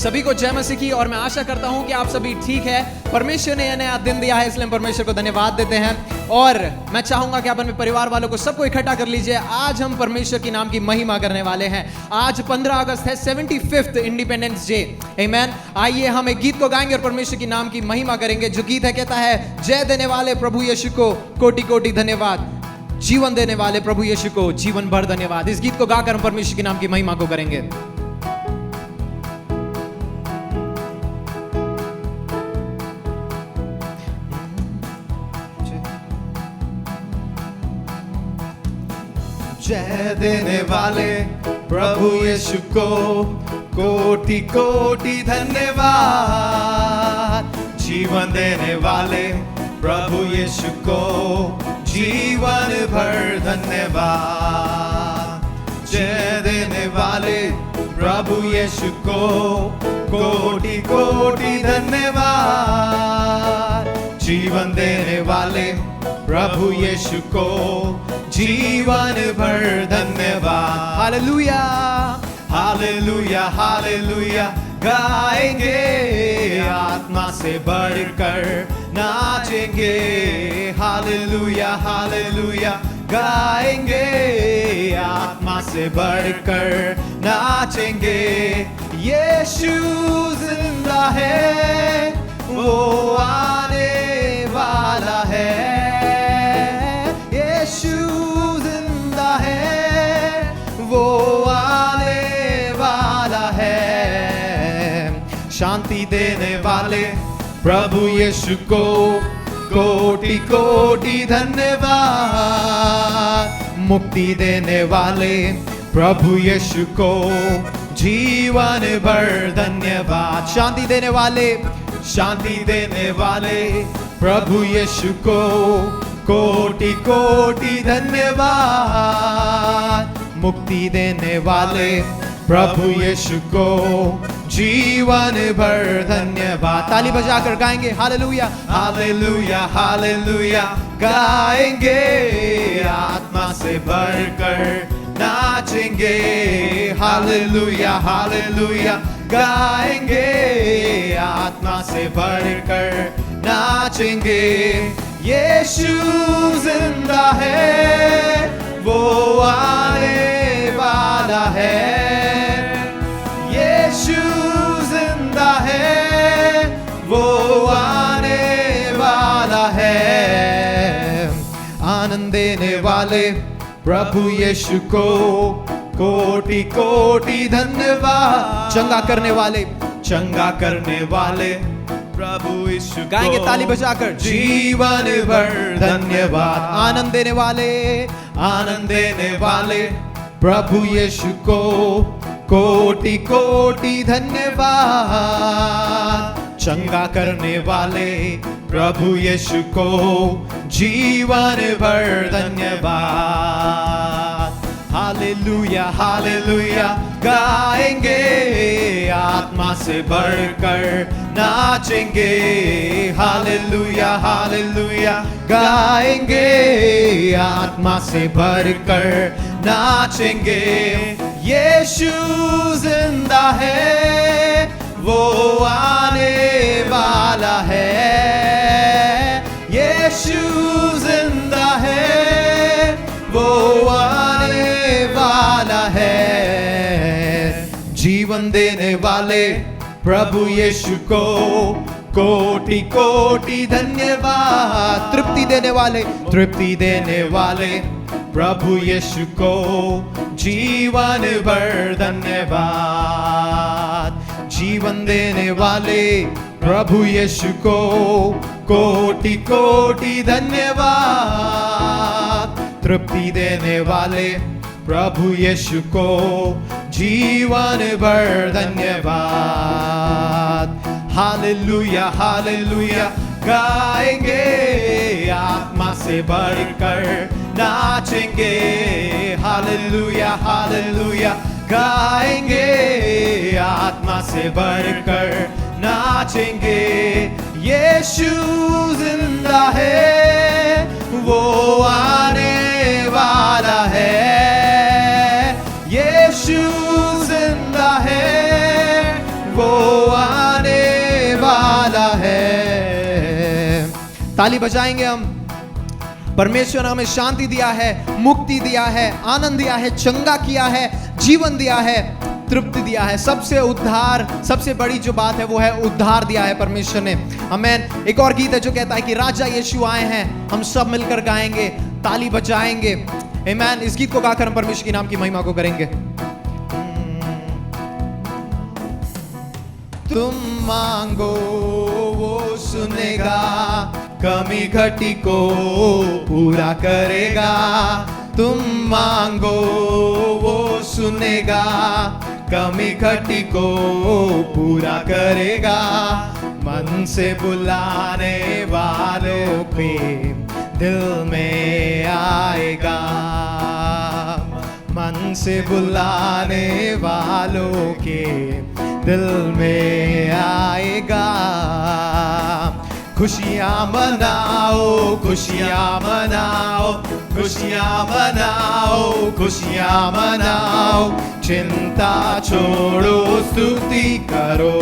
सभी को जय मसीह की। और मैं आशा करता हूं कि आप सभी ठीक है। परमेश्वर ने यह नया दिन दिया है, इसलिए हम परमेश्वर को धन्यवाद देते हैं। और मैं चाहूंगा कि आप अपने परिवार वालों को सबको इकट्ठा कर लीजिए। आज हम परमेश्वर की नाम की महिमा करने वाले हैं। आज 15 अगस्त है, 75th इंडिपेंडेंस डे। आमीन। आइए हम एक गीत को गाएंगे और परमेश्वर की नाम की महिमा करेंगे। जो गीत है कहता है, जय देने वाले प्रभु यीशु को कोटि कोटि धन्यवाद, जीवन देने वाले प्रभु यीशु को जीवन भर धन्यवाद। इस गीत को गाकर हम परमेश्वर के नाम की महिमा को करेंगे। जय देने वाले प्रभु यीशु को कोटि कोटि धन्यवाद, जीवन देने वाले प्रभु यीशु को जीवन भर धन्यवाद। जय देने वाले प्रभु यीशु को कोटि कोटि धन्यवाद, जीवन देने वाले प्रभु यीशु को जीवन भर धन्यवाद। हालेलुया हालेलुया हालेलुया गाएंगे, आत्मा से बढ़कर नाचेंगे। हालेलुया हालेलुया गाएंगे, आत्मा से बढ़कर नाचेंगे। यीशु जिंदा है, वो आने वाला है। यीशु जिंदा है, वो आने वाला है। शांति देने वाले प्रभु यीशु को कोटि कोटि धन्यवाद, मुक्ति देने वाले प्रभु यीशु को जीवन भर धन्यवाद। शांति देने वाले प्रभु यीशु को कोटि कोटि धन्यवाद, मुक्ति देने वाले प्रभु यीशु को जीवन भर धन्यवाद। ताली बजाकर गाएंगे हालेलुया हालेलुया हालेलुया गाएंगे, आत्मा से बढ़कर नाचेंगे। हालेलुया हालेलुया गाएंगे, आत्मा से बढ़कर नाचेंगे। यीशु जिंदा है, वो आने वाला है। यीशु जिंदा है, वो आने वाला है। आनंद देने वाले प्रभु यीशु को कोटि कोटि धन्यवाद, चंगा करने वाले प्रभु यीशु गाएंगे ताली बजाकर जीवन भर धन्यवाद। आनंद देने वाले प्रभु यीशु को कोटि कोटि धन्यवाद, चंगा करने वाले प्रभु यीशु को जीवन भर धन्यवाद। हालेलुया हालेलुया गाएंगे, आत्मा से बढ़कर नाचेंगे। हालेलुया हालेलुया गाएंगे, आत्मा से बढ़कर नाचेंगे। यीशु जिंदा है, वो आने वाला है। यीशु जिंदा है, वो आने वाला है। जीवन देने वाले प्रभु यीशु को कोटि कोटि धन्यवाद, तृप्ति देने वाले प्रभु यीशु को जीवन भर धन्यवाद। जीवन देने वाले प्रभु यीशु को कोटि कोटि धन्यवाद, तृप्ति देने वाले प्रभु यीशु को जीवन भर धन्यवाद। हालेलुया हालेलुया गाएंगे, आत्मा से बढ़कर नाचेंगे। हालेलुया हालेलुया गाएंगे, आत्मा से बढ़कर नाचेंगे। यीशु जिंदा है, वो आने वाला है। यीशु जिंदा है, वो ताली बजाएंगे हम। परमेश्वर ने हमें शांति दिया है, मुक्ति दिया है, आनंद दिया है, चंगा किया है, जीवन दिया है, तृप्ति दिया है। सबसे उद्धार, सबसे बड़ी जो बात है वो है उद्धार दिया है परमेश्वर ने। आमेन। एक और गीत है जो कहता है कि राजा यीशु आए हैं, हम सब मिलकर गाएंगे, ताली बजाएंगे। आमेन। इस गीत को गाकर हम परमेश्वर के नाम की महिमा को करेंगे। तुम मांगो वो सुनेगा, कमी घटी को पूरा करेगा। तुम मांगो वो सुनेगा, कमी घटी को पूरा करेगा। मन से बुलाने वालों पे दिल में आएगा, मन से बुलाने वालों के दिल में आएगा। खुशियाँ मनाओ, खुशियाँ मनाओ, खुशियाँ मनाओ, खुशियाँ मनाओ। चिंता छोड़ो स्तुति करो,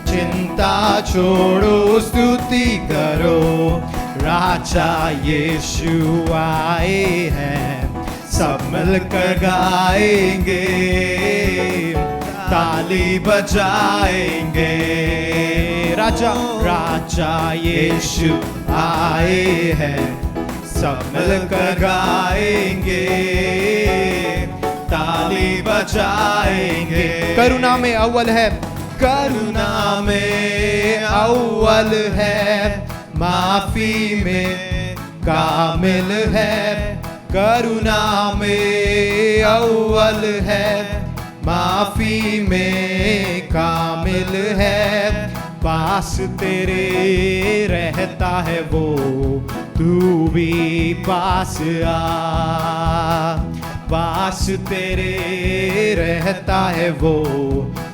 चिंता छोड़ो स्तुति करो। राजा यीशु आए हैं, सब मिलकर गाएंगे, ताली बजाएंगे। राजा यीशु आए हैं, सब मिलकर गाएंगे, ताली बजाएंगे। करुणा में अव्वल है, करुणा में अव्वल है, माफी में कामिल है। करुणा में अव्वल है, माफी में कामिल है। पास तेरे रहता है वो, तू भी पास आ। पास तेरे रहता है वो,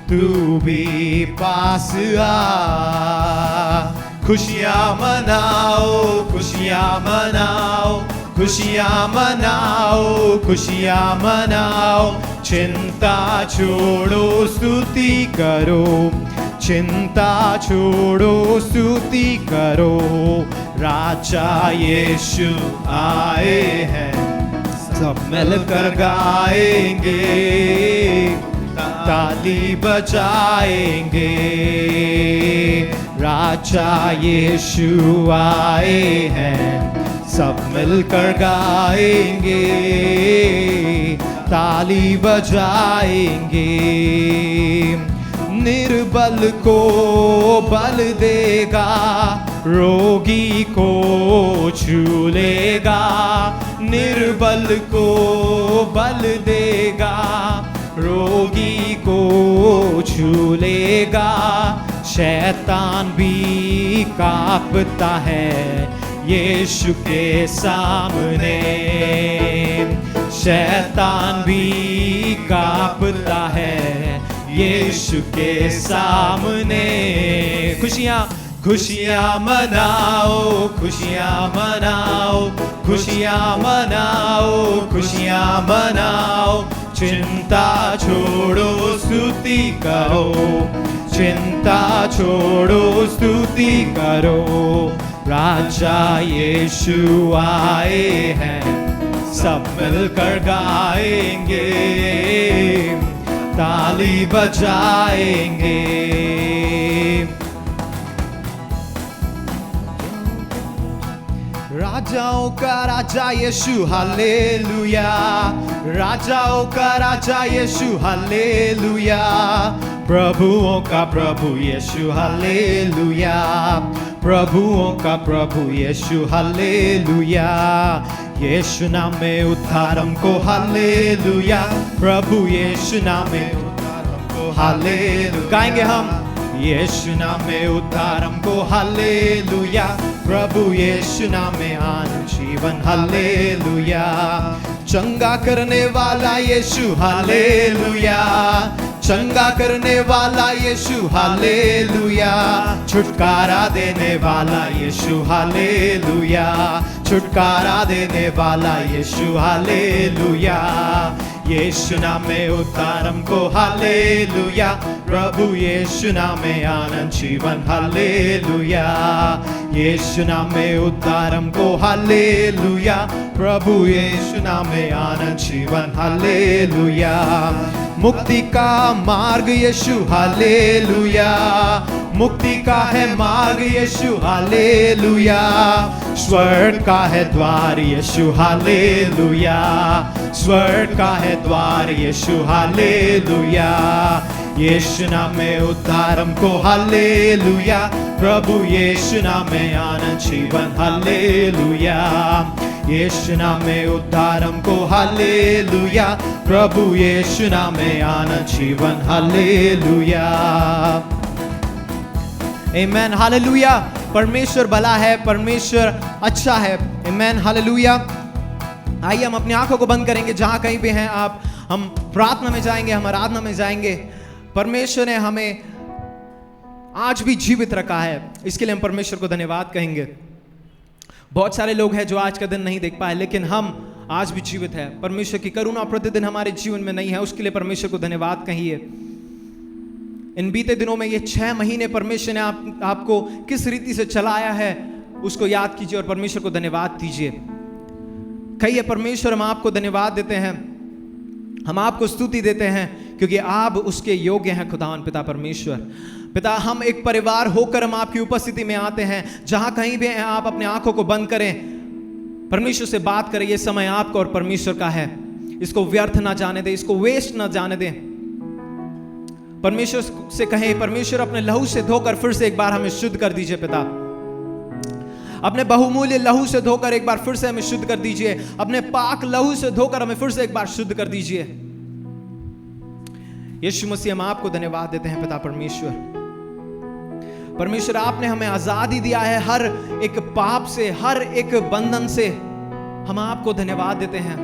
तू भी पास आ। खुशियाँ मनाओ, खुशियाँ मनाओ, खुशियाँ मनाओ, खुशियाँ मनाओ। चिंता छोड़ो स्तुति करो, चिंता छोड़ो स्तुति करो। राजा यीशु आए हैं, सब मिलकर गाएंगे, ताली बजाएंगे। राजा यीशु आए हैं, सब मिलकर गाएंगे, ताली बजाएंगे। निर्बल को बल देगा, रोगी को छू लेगा। निर्बल को बल देगा, रोगी को छू लेगा। शैतान भी कांपता है यीशु के सामने, शैतान भी कांपता है यीशु के सामने। खुशियाँ मनाओ, खुशियाँ मनाओ, खुशियाँ मनाओ, खुशियाँ मनाओ। चिंता छोड़ो स्तुति करो, चिंता छोड़ो स्तुति करो। राजा यीशु आए हैं, सब मिलकर गाएंगे, ताली बजाएंगे। राजाओं का राजा यीशु हालेलुया, राजाओं का राजा यीशु हालेलुया। प्रभुओं का प्रभु यीशु हालेलुया, प्रभुओं का प्रभु यीशु हालेलुया। यीशु नाम में उद्धार हमको हालेलुया, प्रभु यीशु नाम में उद्धार हमको हालेलुया। गाएंगे हम, यीशु नाम में उद्धार हमको हालेलुया, प्रभु यीशु नाम में आनंद जीवन हालेलुया। चंगा करने वाला यीशु हालेलुया, चंगा करने वाला यीशु हालेलुया। छुटकारा देने वाला यीशु हालेलुया, छुटकारा देने वाला यीशु हालेलुया। यीशु नाम में उद्धार हमको, हालेलुया। प्रभु यीशु नाम में आनंद जीवन, हालेलुया। यीशु नाम में उद्धार हमको, हालेलुया। प्रभु यीशु नाम में आनंद जीवन, हालेलुया। मुक्ति का मार्ग यीशु, हालेलुया। मुक्ति का है मार्ग यीशु, हालेलुया। स्वर्ग का है द्वार यीशु, हालेलुया। स्वर्ग का है द्वार यीशु, हालेलुया। यीशु नाम में उद्धार हमको, हालेलुया। प्रभु यीशु नाम में आनंद जीवन, हालेलुया। यीशु नाम में उद्धार हमको, हालेलुया। प्रभु यीशु नाम में आनंद जीवन, हालेलुया। आमेन, हालेलुया। परमेश्वर भला है, परमेश्वर अच्छा है। आमेन, हालेलुया। आइए हम अपनी आंखों को बंद करेंगे जहां कहीं भी हैं आप। हम प्रार्थना में जाएंगे, हम आराधना में जाएंगे। परमेश्वर ने हमें आज भी जीवित रखा है, इसके लिए हम परमेश्वर को धन्यवाद कहेंगे। बहुत सारे लोग हैं जो आज का दिन नहीं देख पाए, लेकिन हम आज भी जीवित है। परमेश्वर की करुणा प्रतिदिन हमारे जीवन में नहीं है, उसके लिए परमेश्वर को धन्यवाद कहिए। इन बीते दिनों में ये 6 महीने परमेश्वर ने आपको किस रीति से चलाया है उसको याद कीजिए और परमेश्वर को धन्यवाद दीजिए। कहिए, परमेश्वर हम आपको धन्यवाद देते हैं, हम आपको स्तुति देते हैं क्योंकि आप उसके योग्य हैं। खुदावन पिता परमेश्वर, पिता हम एक परिवार होकर हम आपकी उपस्थिति में आते हैं। जहां कहीं भी हैं आप अपने आंखों को बंद करें, परमेश्वर से बात करें। ये समय आपका और परमेश्वर का है, इसको व्यर्थ ना जाने दें, इसको वेस्ट ना जाने दें। परमेश्वर से कहें, परमेश्वर अपने लहू से धोकर फिर से एक बार हमें शुद्ध कर दीजिए। पिता अपने बहुमूल्य लहू से धोकर एक बार फिर से हमें शुद्ध कर दीजिए। अपने पाक लहू से धोकर हमें फिर से एक बार शुद्ध कर दीजिए। यीशु मसीह हम आपको धन्यवाद देते हैं पिता परमेश्वर। परमेश्वर आपने हमें आजादी दिया है हर एक पाप से, हर एक बंधन से। हम आपको धन्यवाद देते हैं।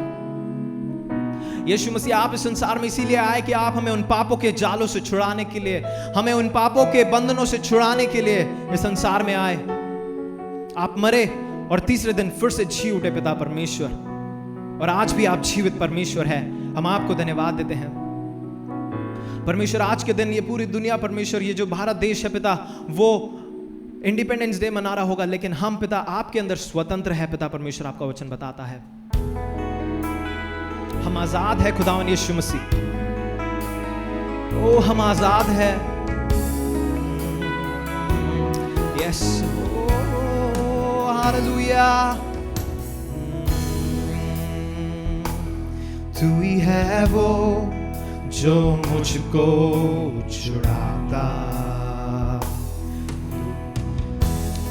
यीशु मसीह आप इस संसार में इसीलिए आए कि आप हमें उन पापों के जालों से छुड़ाने के लिए, हमें उन पापों के बंधनों से छुड़ाने के लिए इस संसार में आए। आप मरे और तीसरे दिन फिर से जी उठे पिता परमेश्वर, और आज भी आप जीवित परमेश्वर है। हम आपको धन्यवाद देते हैं परमेश्वर। आज के दिन ये पूरी दुनिया परमेश्वर, ये जो भारत देश है पिता, वो इंडिपेंडेंस डे मना रहा होगा, लेकिन हम पिता आपके अंदर स्वतंत्र है पिता परमेश्वर। आपका वचन बताता है हम आजाद है खुदावन यीशु मसीह। ओ हम आजाद है। Yes, hallelujah. तू ही है वो जो मुझको छुड़ाता।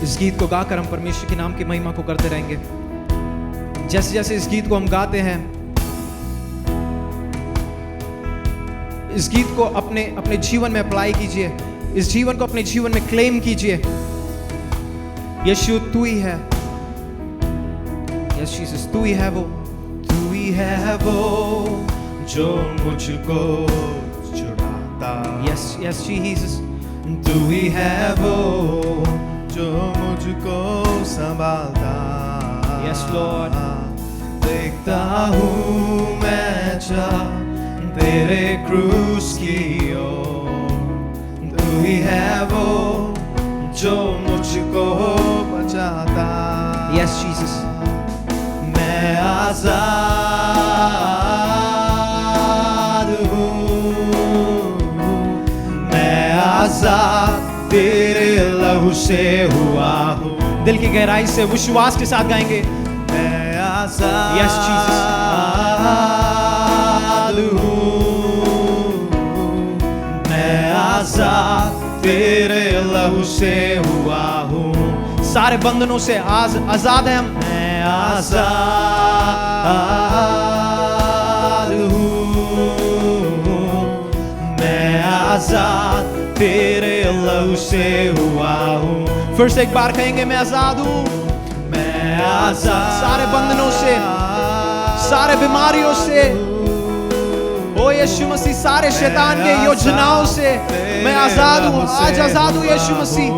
इस गीत को गाकर हम परमेश्वर के नाम की महिमा को करते रहेंगे। जैसे जैसे इस गीत को हम गाते हैं, इस गीत को अपने जीवन में अप्लाई कीजिए, इस जीवन को अपने जीवन में क्लेम कीजिए। यीशु तू ही है। यस जीसस, तू ही है वो, तू ही है वो जो मुझको छुड़ाता। यस यस जीसस, तू ही है वो जो मुझको संभालता। Yes Lord. देखता हूँ मैं जब तेरे क्रूस की ओर, तू ही है वो जो मुझको बचाता। यस जीसस, मैं आजाद हूँ, मैं आजाद तेरे लहू से हुआ हूँ। दिल की गहराई से विश्वास के साथ गाएंगे। मैं आजाद यस जीसस, हूँ, मैं आजाद तेरे लहू से हुआ हूँ। सारे बंधनों से आजाद है हम। मैं आजाद हूँ, मैं आजाद तेरे लहू से हुआ हूँ। फिर से एक बार कहेंगे, मैं आजाद हूँ। मैं आजाद सारे बंधनों से, सारे बीमारियों से, ओ यीशु मसीह, सारे शैतान के योजनाओं से मैं आजाद हूँ। आज आजाद हूँ यीशु मसीह।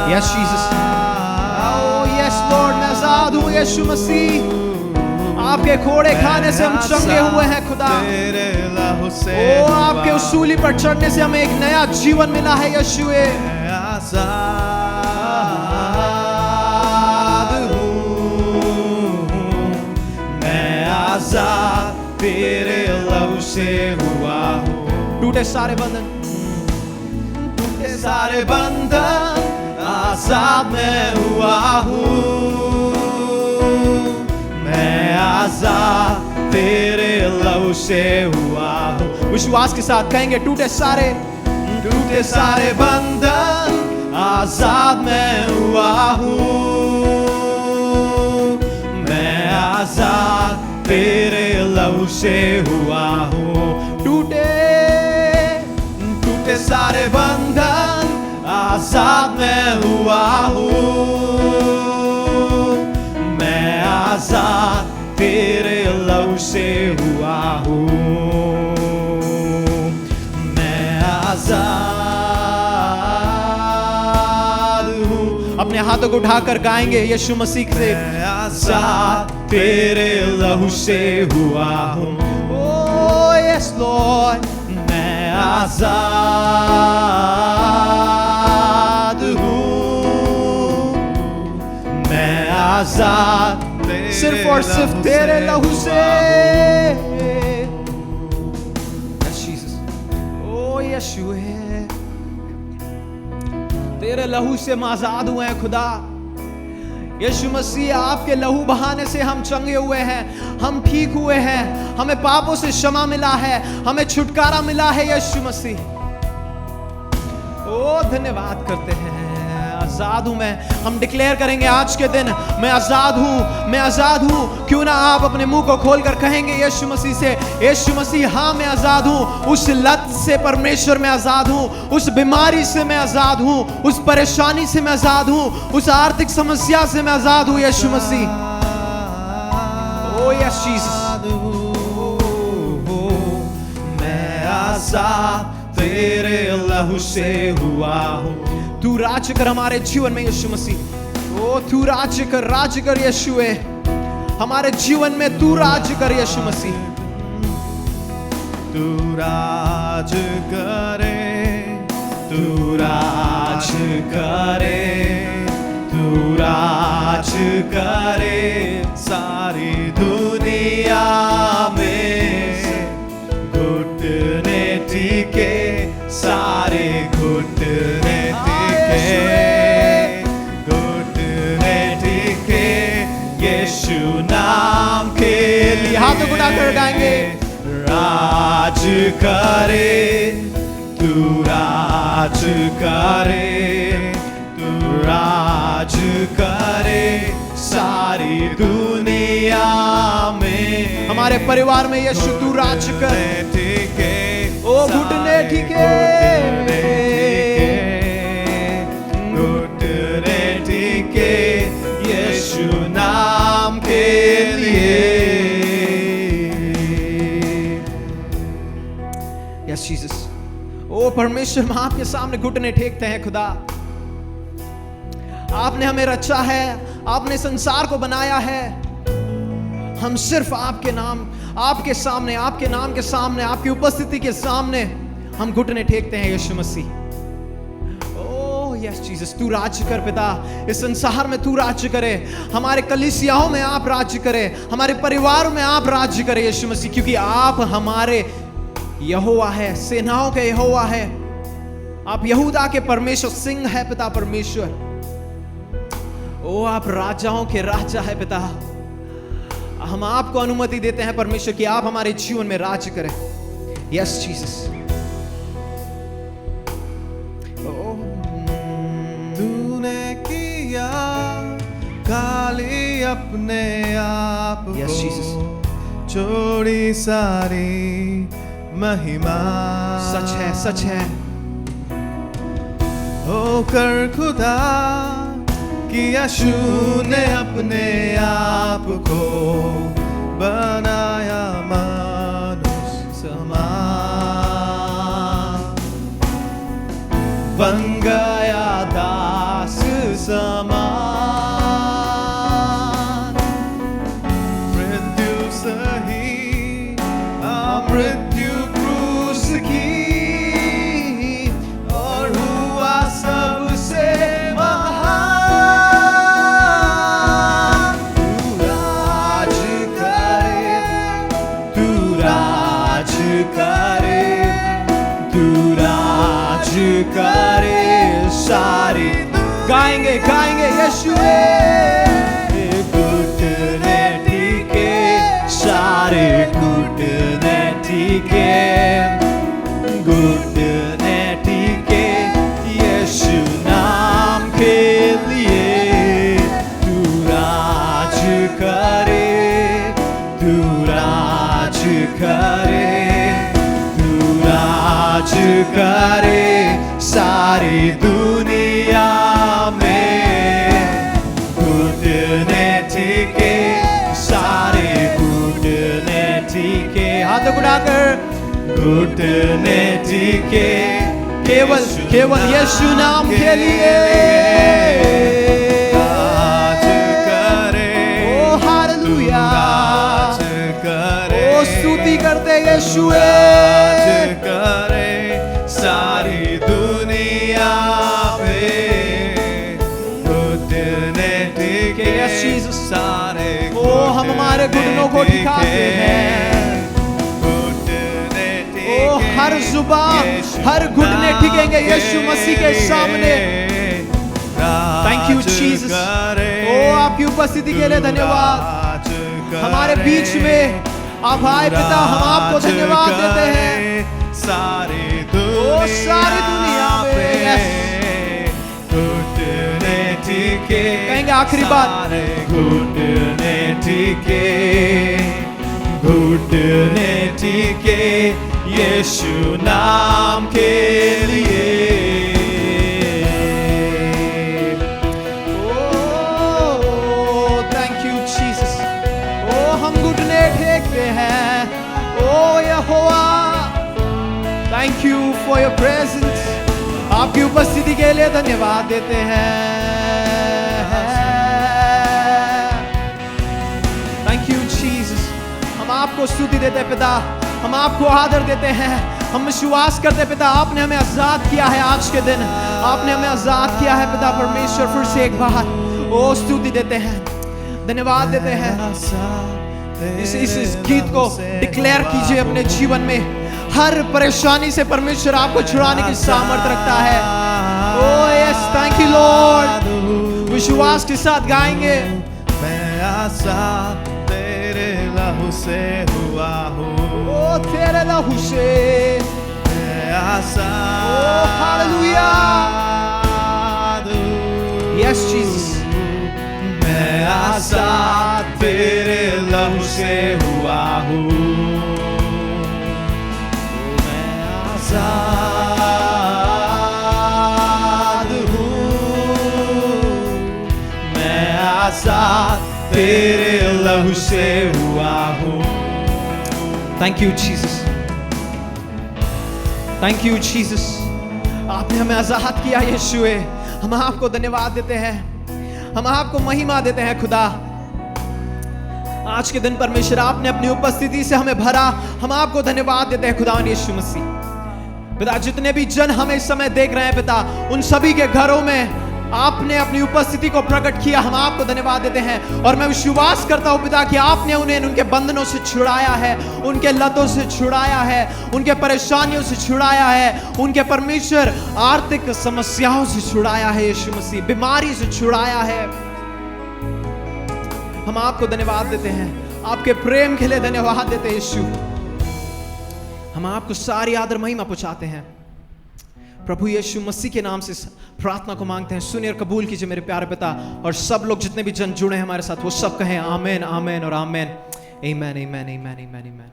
Yes Jesus, oh yes lord, मैं आजाद हूँ यीशु मसीह। आपके कोड़े खाने से हम चंगे हुए हैं खुदा। तेरे लहू से ओ आपके उस सूली पर चढ़ने से हमें एक नया जीवन मिला है यीशुए। मैं आजाद हूँ, मैं आजाद तेरे लहू से हुआ हूँ। टूटे सारे बंधन, टूटे सारे बंधन, आजाद मैं हुआ हूँ। मैं आजाद तेरे लहू से हुआ हूँ। विश्वास के साथ कहेंगे टूटे सारे बंधन, आजाद मैं हुआ हूँ। मैं आजाद तेरे लहू से हुआ हूँ। टूटे सारे बंधन, आजाद मैं हुआ हूँ। मैं आजाद तेरे लहू से हुआ हूँ। मैं आजाद हूँ। अपने हाथों को उठाकर गाएंगे यीशु मसीह से। मैं आजाद तेरे लहू से हुआ हूँ। Oh yes Lord, मैं आजाद हूँ। मैं आजाद सिर्फ और सिर्फ तेरे लहू से। Yes, Jesus. Oh यीशु है, तेरे लहू से हम आजाद हुए हैं खुदा। यीशु मसीह, आपके लहू बहाने से हम चंगे हुए हैं, हम ठीक हुए हैं, हमें पापों से क्षमा मिला है, हमें छुटकारा मिला है यीशु मसीह। ओ धन्यवाद करते हैं। आजाद हूं मैं। हम डिक्लेयर करेंगे आज के दिन, मैं आजाद हूं, मैं आजाद हूं। क्यों ना आप अपने मुंह को खोलकर कहेंगे यीशु मसीह से, यीशु मसीह हाँ मैं आजाद हूं। उस लत से परमेश्वर मैं आजाद हूं, उस बीमारी से मैं आजाद हूं, उस परेशानी से मैं आजाद हूं, उस आर्थिक समस्या से मैं आजाद हूं यीशु मसीह। ओ यस जीसस। मैं आजाद तेरे लहू से हुआ हूँ। तू राज्य कर हमारे जीवन में यीशु मसीह। ओ तू राज्य कर यीशु है हमारे जीवन में। तू राज्य कर यीशु मसीह। तू राज करे, तू राज करे, तू राज करे सारी दुनिया में। घुटने टिके, सारे घुटने घुटने टिके यीशु नाम के लिए। हाथों को उठाकर गाएंगे। राज करे, तू राज करे, तू राज करे सारी दुनिया में। हमारे परिवार में यीशु तू राज्य कर। टिके, ओ घुटने टिके, घुटने टिके यीशु नाम के लिए। Yes Jesus. ओ परमेश्वर, हम आपके सामने घुटने टेकते हैं खुदा। आपने हमें रचा है, आपने संसार को बनाया है। हम सिर्फ आपके नाम, आपके सामने, आपके नाम के सामने, आपकी उपस्थिति के सामने हम घुटने टेकते हैं यीशु मसीह। ओह यस जीसस, तू राज्य कर पिता। इस संसार में तू राज्य करे, हमारे कलीसियाओं में आप राज्य करे, हमारे परिवार में आप राज्य करे यीशु मसीह। क्योंकि आप हमारे यहोवा है, सेनाओं के यहोवा है। आप यहूदा के परमेश्वर सिंह है पिता परमेश्वर। ओ आप राजाओं के राजा है पिता। हम आपको अनुमति देते हैं परमेश्वर कि आप हमारे जीवन में राज्य करें। Yes Jesus. तूने किया खाली अपने आप Yes, Jesus. को, छोड़ी सारी महिमा। सच है, सच है। होकर खुदा किया शून्य अपने आप को, बनाया मनुष्य समान, बन गया दास समान। मृत्यु करे, तू राज करे सारी गाएंगे गाएंगे यीशुए घुटने टिके, सारे घुटने टिके, घुटने टिके यीशु नाम के लिए। तू राज करे, तू राज करे, तू राज करे सारी दुनिया में। घुटने टिके, सारे घुटने टिके, हाथ उठाकर घुटने टिके केवल केवल यीशु नाम के लिए। राज करे, ओ हालेलुया, राज करे, ओ स्तुति करते यीशुए। राज करे सारी दुनिया पे। घुटने टिके Yes, Jesus. सारे ओ हम हमारे घुटनों को दिखाते हैं। घुटने ओ हर जुबान हर घुटने टिकेंगे यीशु मसीह के सामने। Thank you, Jesus. ओ आपकी उपस्थिति के लिए धन्यवाद। हमारे बीच में आप आए पिता, हम आपको धन्यवाद देते हैं। सारी सारी दुनिया में, घुटने टिके, कहेंगे आखिरी बात। घुटने टिके, घुटने टिके यीशु नाम के लिए। Oh thank you Jesus. ओ हम घुटने टेकते हैं। ओ यहोवा, thank you for your presence. आपकी उपस्थिति के लिए धन्यवाद देते हैं। Thank you Jesus. हम आपको स्तुति देते हैं पिता, हम आपको आदर देते हैं। हम विश्वास करते हैं पिता, आपने हमें आजाद किया है। आज के दिन आपने हमें आजाद किया है पिता परमेश्वर। फिर से एक बार ओ स्तुति देते हैं, धन्यवाद देते हैं। इस गीत को डिक्लेयर कीजिए अपने जीवन में। हर परेशानी से परमेश्वर आपको छुड़ाने की सामर्थ्य रखता है। Oh yes, thank you Lord. विश्वास के साथ गाएंगे। मैं आजाद तेरे लहू से हुआ हूँ, ओ तेरे लहू से मैं आजाद। Oh hallelujah, yes Jesus. मैं आजाद तेरे लहू से हुआ हूँ, मैं आजाद हूँ, मैं आजाद तेरे लहू से हुआ हूँ। Thank you Jesus, thank you Jesus. आपने हमें आजाद किया यीशुए। हम आपको धन्यवाद देते हैं, हम आपको महिमा देते हैं खुदा। आज के दिन परमेश्वर आपने अपनी उपस्थिति से हमें भरा। हम आपको धन्यवाद देते हैं खुदा यीशु मसीह। पिता जितने भी जन हमें इस समय देख रहे हैं पिता, उन सभी के घरों में आपने अपनी उपस्थिति को प्रकट किया। हम आपको धन्यवाद देते हैं और मैं विश्वास करता हूं पिता कि आपने उन्हें उनके बंधनों से छुड़ाया है, उनके लतों से छुड़ाया है, उनके परेशानियों से छुड़ाया है, उनके परमेश्वर आर्थिक समस्याओं से छुड़ाया है यीशु मसीह, बीमारी से छुड़ाया है। हम आपको धन्यवाद देते हैं, आपके प्रेम के लिए धन्यवाद देते हैं यीशु। हम आपको सारी आदर महिमा पहुंचाते हैं प्रभु यीशु मसीह के नाम से प्रार्थना को मांगते हैं। सुनिए और कबूल कीजिए मेरे प्यारे पिता। और सब लोग जितने भी जन जुड़े हैं हमारे साथ वो सब कहें आमेन, आमेन और आमेन। आमेन, आमेन, आमेन, आमेन, आमेन।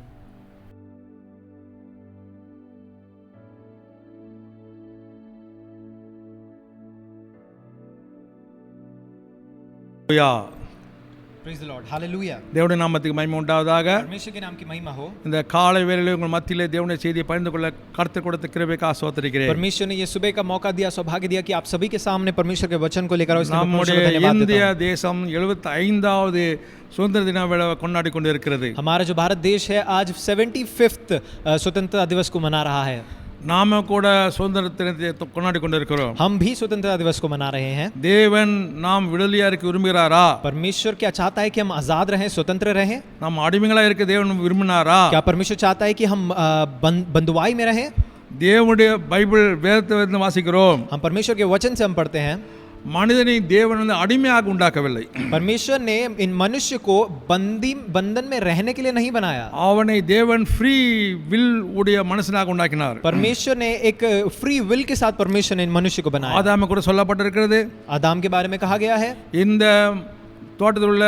Praise the Lord. Hallelujah. தேவனுடைய நாமத்துக்கு மகிமை உண்டாவதாக. परमेश्वर के नाम की महिमा हो। இந்த காலை வேளையிலே உங்கள் மத்தியிலே தேவனுடைய செய்தியை பகிர்ந்து கொள்ள கர்த்தர் கொடுத்த கிருபைக்காக ஸ்தோத்திரிக்கிறேன். परमेश्वर ने ये सुबह का मौका दिया, सौभाग्य दिया कि आप सभी के सामने परमेश्वर के वचन को लेकर आओ। इसलिए मैं परमेश्वर को நம்முடைய धन्यवाद देता இந்திய हूं। தேசம் 75வது சுதந்திர தின விழா கொண்டாடி கொண்டிருக்கிறது. हमारा जो भारत देश है आज 75th स्वतंत्रता दिवस को मना रहा है। நாம கூட சுதந்திர தினத்தை கொண்டாடி கொண்டிருக்கிறோம். हम भी स्वतंत्रता दिवस को मना रहे हैं. தேவன் நாம் விடுதலையா இருக்க விரும்புகிறாரா? परमेश्वर क्या चाहता है कि हम आजाद रहें, स्वतंत्र रहें? நாம் அடிமைகளா இருக்க தேவன் விரும்பினாரா? क्या परमेश्वर चाहता है कि हम बंधुआई में रहें? தேவனுடைய பைபிள் வேதத்தை வாசிக்கிறோம். हम परमेश्वर के वचन से हम पढ़ते हैं. மனிதனை தேவன் வந்து அடிமையாக உண்டாக்கவில்லை. परमेश्वर ने इन मनुष्य को बंधन में रहने के लिए नहीं बनाया. அவனை தேவன் ஃப்ரீ வில் உடைய மனுஷனாக உண்டாக்கினார். परमेश्वर ने एक फ्री विल के साथ परमेश्वर ने इन मनुष्य को बनाया. ஆதாம் கூட சொல்லப்பட்டிருக்கிறது. आदम के बारे में कहा गया है. இந்த தோட்டத்தில் உள்ள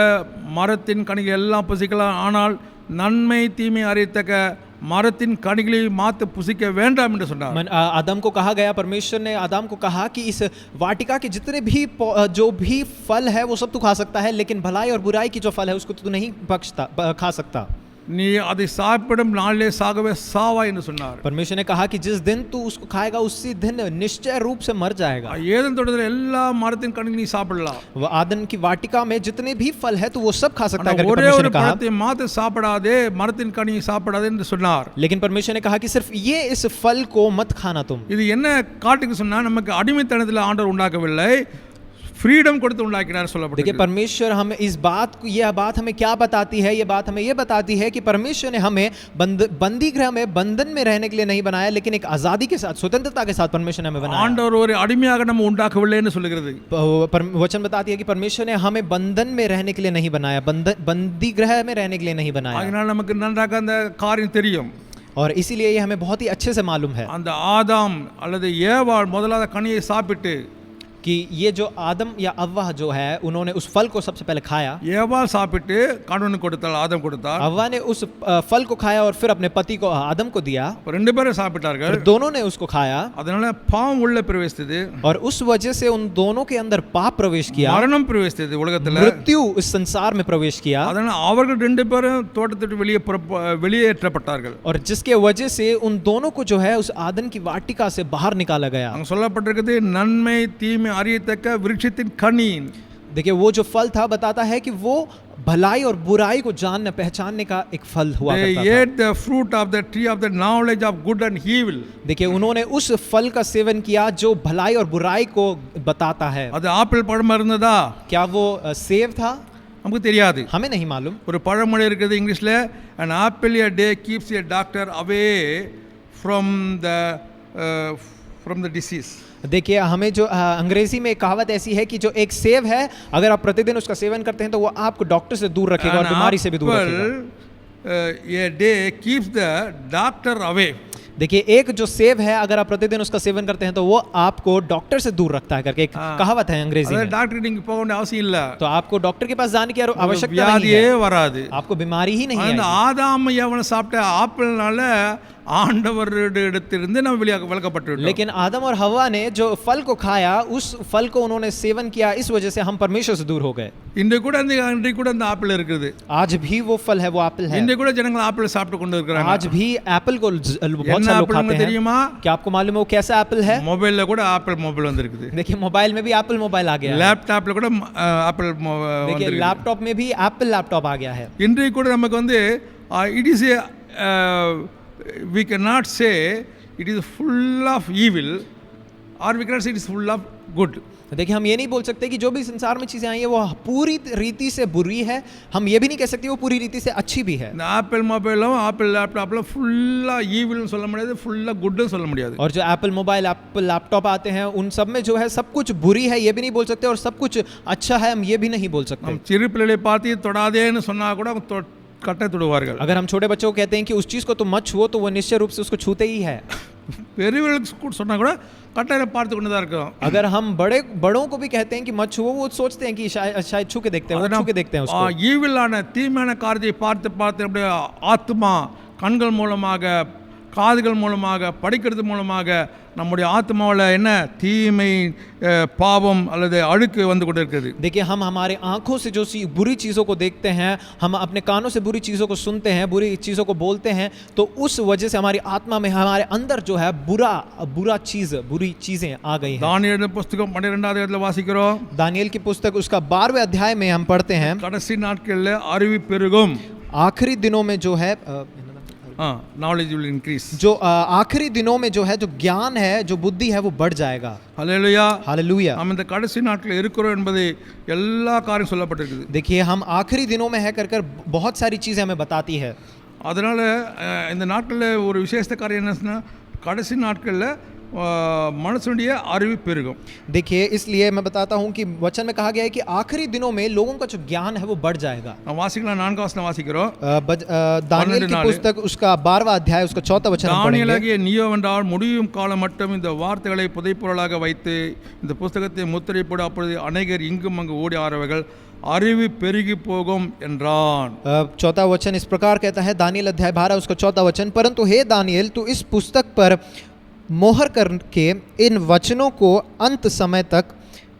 மரத்தின் கனிகள் எல்லாம் புசிக்கலாம், ஆனால் நன்மை தீமை அறியத்தக்க மரத்தின் கனிகளை மாத்து புசிக்க வேண்டாம் என்று சொன்னார். आदम को कहा गया, परमेश्वर ने आदम को कहा कि इस वाटिका के जितने भी जो भी फल है वो सब तू खा सकता है, लेकिन भलाई और बुराई की जो फल है उसको तू नहीं खा सकता. நீ அதை சாப்பிடும் நாளிலே சாகவே சாவாய் என்று சொன்னார். परमेश्वर ने कहा कि जिस दिन तू उसको खाएगा उसी दिन निश्चय रूप से मर जाएगा. ஏதேன் தோட்டத்தில் எல்லா மரத்தின் கனிகளை நீ சாப்பிடலாம். वो आदम की वाटिका में जितने भी फल है तो वो सब खा सकता है करके ஒரே परमेश्वर ஒரு ने कहा. பழத்தை மாத்து சாப்பிடாதே, மரத்தின் கனியை சாப்பிடாதே என்று சொன்னார். लेकिन परमेश्वर ने कहा कि सिर्फ ये इस फल को मत खाना तुम. இது என்ன காட்டுக்கு சொன்னா, நமக்கு அடிமைத்தனத்தில் ஆண்டவர் உண்டாக்கவில்லை, फ्रीडम கொடுத்து உண்டாக்கினார் சொல்லப்பட்டிருக்கு. देखिए परमेश्वर हमें इस बात को, यह बात हमें क्या बताती है? ये बात हमें ये बताती है कि परमेश्वर ने हमें बंदी गृह में बंधन में रहने के लिए नहीं बनाया, लेकिन एक आजादी के साथ, स्वतंत्रता के साथ परमेश्वर ने हमें बनाया. ஆண்டவர் ஒரு அடிமையாக நம்ம உண்டாக்கவில்லைன்னு சொல்லுகிறது. वचन बताती है कि परमेश्वर ने हमें बंधन में रहने के लिए नहीं बनाया, बंदी गृह में रहने के लिए नहीं बनाया. அதனால நமக்கு நன்றாக அந்த காரியம் தெரியும். और इसीलिए ये हमें बहुत ही अच्छे से मालूम है அந்த ஆதாம் அல்லது ஏவாள் முதலாவது கனியை சாப்பிட்டு, कि ये जो आदम या अव्वा जो है उन्होंने उस फल को सबसे पहले खाया. ஏவாள் சாப்பிட்டு கணவனுக்கு கொடுத்தாள், ஆதாம் கொடுத்தார். अव्वा ने उस फल को खाया और फिर अपने पति को आदम को दिया. ரெண்டு பேரும் சாப்பிட்டார்கள். फिर दोनों ने उसको खाया அதனால பாவம் உள்ள பிரவேசித்தது. और उस वजह से उन दोनों के अंदर पाप प्रवेश किया, மரணம் பிரவேசித்தது உலகத்துல. मृत्यु इस संसार में प्रवेश किया. அதனால அவர்கள் ரெண்டு பேரும் தோட்டத்தை விட்டு வெளியேற்றப்பட்டார்கள். और जिसके वजह से उन दोनों को जो है उस आदम की वाटिका से बाहर निकाला गया. அங்க சொல்லப்பட்டிருக்கிறது நன்மை தீமை அறியத்தக்க விருட்சத்தின் கனி. देखिए वो जो फल था बताता है कि वो भलाई और बुराई को जानने पहचानने का एक फल हुआ They करता था. ate the fruit of the tree of the knowledge of good and evil. देखिए उन्होंने उस फल का सेवन किया जो भलाई और बुराई को बताता है. அது ஆப்பிள் பழமா இருந்ததா? क्या वो सेब था? நமக்கு தெரியாது. हमें नहीं मालूम. ஒரு பழமொழி இருக்குது இங்கிலீஷ்ல, an apple a day keeps a doctor away from the disease. देखिए हमें जो अंग्रेजी में एक कहावत ऐसी है कि जो एक सेब है, अगर आप प्रतिदिन उसका सेवन करते हैं तो वो आपको डॉक्टर से दूर रखेगा और बीमारी से भी दूर रखेगा. A day keeps the doctor away. देखिए एक जो सेब है अगर आप प्रतिदिन उसका सेवन करते हैं तो वो आपको डॉक्टर से दूर रखता है करके एक कहावत है अंग्रेजी में. டாக்டர் நீங்க போக வேண்டிய அவசியம் இல்ல. तो आपको डॉक्टर के पास जाने की आवश्यकता नहीं வியாதியே है, வராது. आपको बीमारी ही नहीं அந்த है. ஆதாம் யவன சாப்பிட்ட ஆப்பிள்னால ஆண்டவரிடத்திலிருந்து நம்ம விலக்கப்பட்டுவிட்டோம். लेकिन आदम और हवा ने जो फल को खाया उस फल को उन्होंने सेवन किया, इस वजह से हम परमेश्वर से दूर हो गए. இன்றைக்கு கூட அந்த ஆப்பிள் இருக்குது. आज भी वो फल है, वो एप्पल है. இன்றைக்கு கூட ஜனங்கள் ஆப்பிள் சாப்பிட்டு கொண்டு இருக்காங்க. आज भी एप्पल को बहुत सारे लोग खाते हैं. தெரியுமா? क्या आपको मालूम है वो कैसा एप्पल है? मोबाइल கூட ஆப்பிள் மொபைல் வந்திருக்குது. देखिए मोबाइल में भी एप्पल मोबाइल आ गया है. लैपटॉप கூட ஆப்பிள் देखिए लैपटॉप में भी एप्पल लैपटॉप आ गया है. இன்றைக்கு கூட நமக்கு வந்து it is a we cannot say it is full of evil or we cannot say it is full of good. देखिए हम ये नहीं बोल सकते कि जो भी संसार में चीजें आई है वो पूरी रीति से बुरी है, हम ये भी नहीं कह सकते वो पूरी रीति से अच्छी भी है. இந்த ஆப்பிள் மொபைலும் ஆப்பிள் லேப்டாப்லாம் ஃபுல்லா ஈவில்னு சொல்ல முடியாது, ஃபுல்லா குட்னு சொல்ல முடியாது. और जो एप्पल मोबाइल एप्पल लैपटॉप आते हैं उन सब में जो है सब कुछ बुरी है ये भी नहीं बोल सकते और सब कुछ अच्छा है हम ये भी नहीं बोल सकते. हम சிறு பிள்ளைகளை பார்த்து தொடாதேன்னு சொன்னா கூட கட்டை தொடுவார்கள். अगर हम छोटे बच्चों को कहते हैं कि उस चीज को तुम मत छुओ तो वो निश्चय रूप से उसको छूते ही है. பெரியவர்களுக்கு சொன்னா கூட கட்டையில பார்த்து கொண்டு தான் இருக்கும். अगर हम बड़ों को भी कहते हैं कि मत छुओ, वो सोचते हैं कि शायद छू के देखते हैं, वो छू के देखते हैं उसको. ஈவிலான தீமையான காரியத்தை பார்த்து நம்முடைய ஆத்மா கண்கள் மூலமாக காதுகள் மூலமாக படிக்கிறது மூலமாக நம்முடைய ஆத்மாவில் என்ன தீமை பாவம் அல்லது அழுக்கு வந்து கொண்டு இருக்குது. देखिए हम हमारे आंखों से जो बुरी चीज़ों को देखते हैं, हम अपने कानों से बुरी चीज़ों को सुनते हैं, बुरी चीज़ों को बोलते हैं, तो उस वजह से हमारी आत्मा में हमारे अंदर जो है बुरी चीज़ें आ गई हैं. தானியேல் புத்தகம் 12வது அதிகாரத்தில் வாசிக்கிறோம். दानियेल की पुस्तक उसका 12वें अध्याय में हम पढ़ते हैं கடைசி நாட்களில் அறிவு பெருகும். आखिरी दिनों में जो है knowledge will increase. जो आखिरी दिनों में जो है, जो ज्ञान है, जो बुद्धि है, वो बढ़ जाएगा. Hallelujah. हालेलुया. நாம் இந்த கடைசி நாட்களில் இருக்கிறோம் என்பது எல்லா காரியம் சொல்லப்பட்டிருக்குது. देखिए, हम आखिरी दिनों में है कर बहुत सारी चीजें हमें बताती है. அதனால இந்த நாட்களில் ஒரு விசேஷ காரியம் என்னன்னா, கடைசி நாட்களில் மனுஷனுடைய அறிவு பெருகும். देखिए, इसलिए मैं बताता हूँ कि वचन में कहा गया है कि आखिरी दिनों में लोगों का जो ज्ञान है वो बढ़ जाएगा. நாம் வாசிக்கலாம் 4 வசனம் வாசிக்கிறோம். दानियेल की पुस्तक उसका 12वां अध्याय उसका 4था वचन हम पढ़ेंगे. தானியேலாகிய நீயோ வென்றால் முடியும் காலம் மட்டும் இந்த வார்த்தைகளை புதைப்பொருளாக வைத்து இந்த புத்தகத்தை முத்திரை போட, அப்பொழுது அநேகர் இங்கும் அங்கு ஓடி ஆறவர்கள் அறிவு பெருகி போகும் என்றான். चौथा वचन इस प्रकार कहता है, दानियेल अध्याय 12 उसका 4था वचन, परंतु हे दानियेल, तू इस पुस्तक पर मोहर करके इन वचनों को अंत समय तक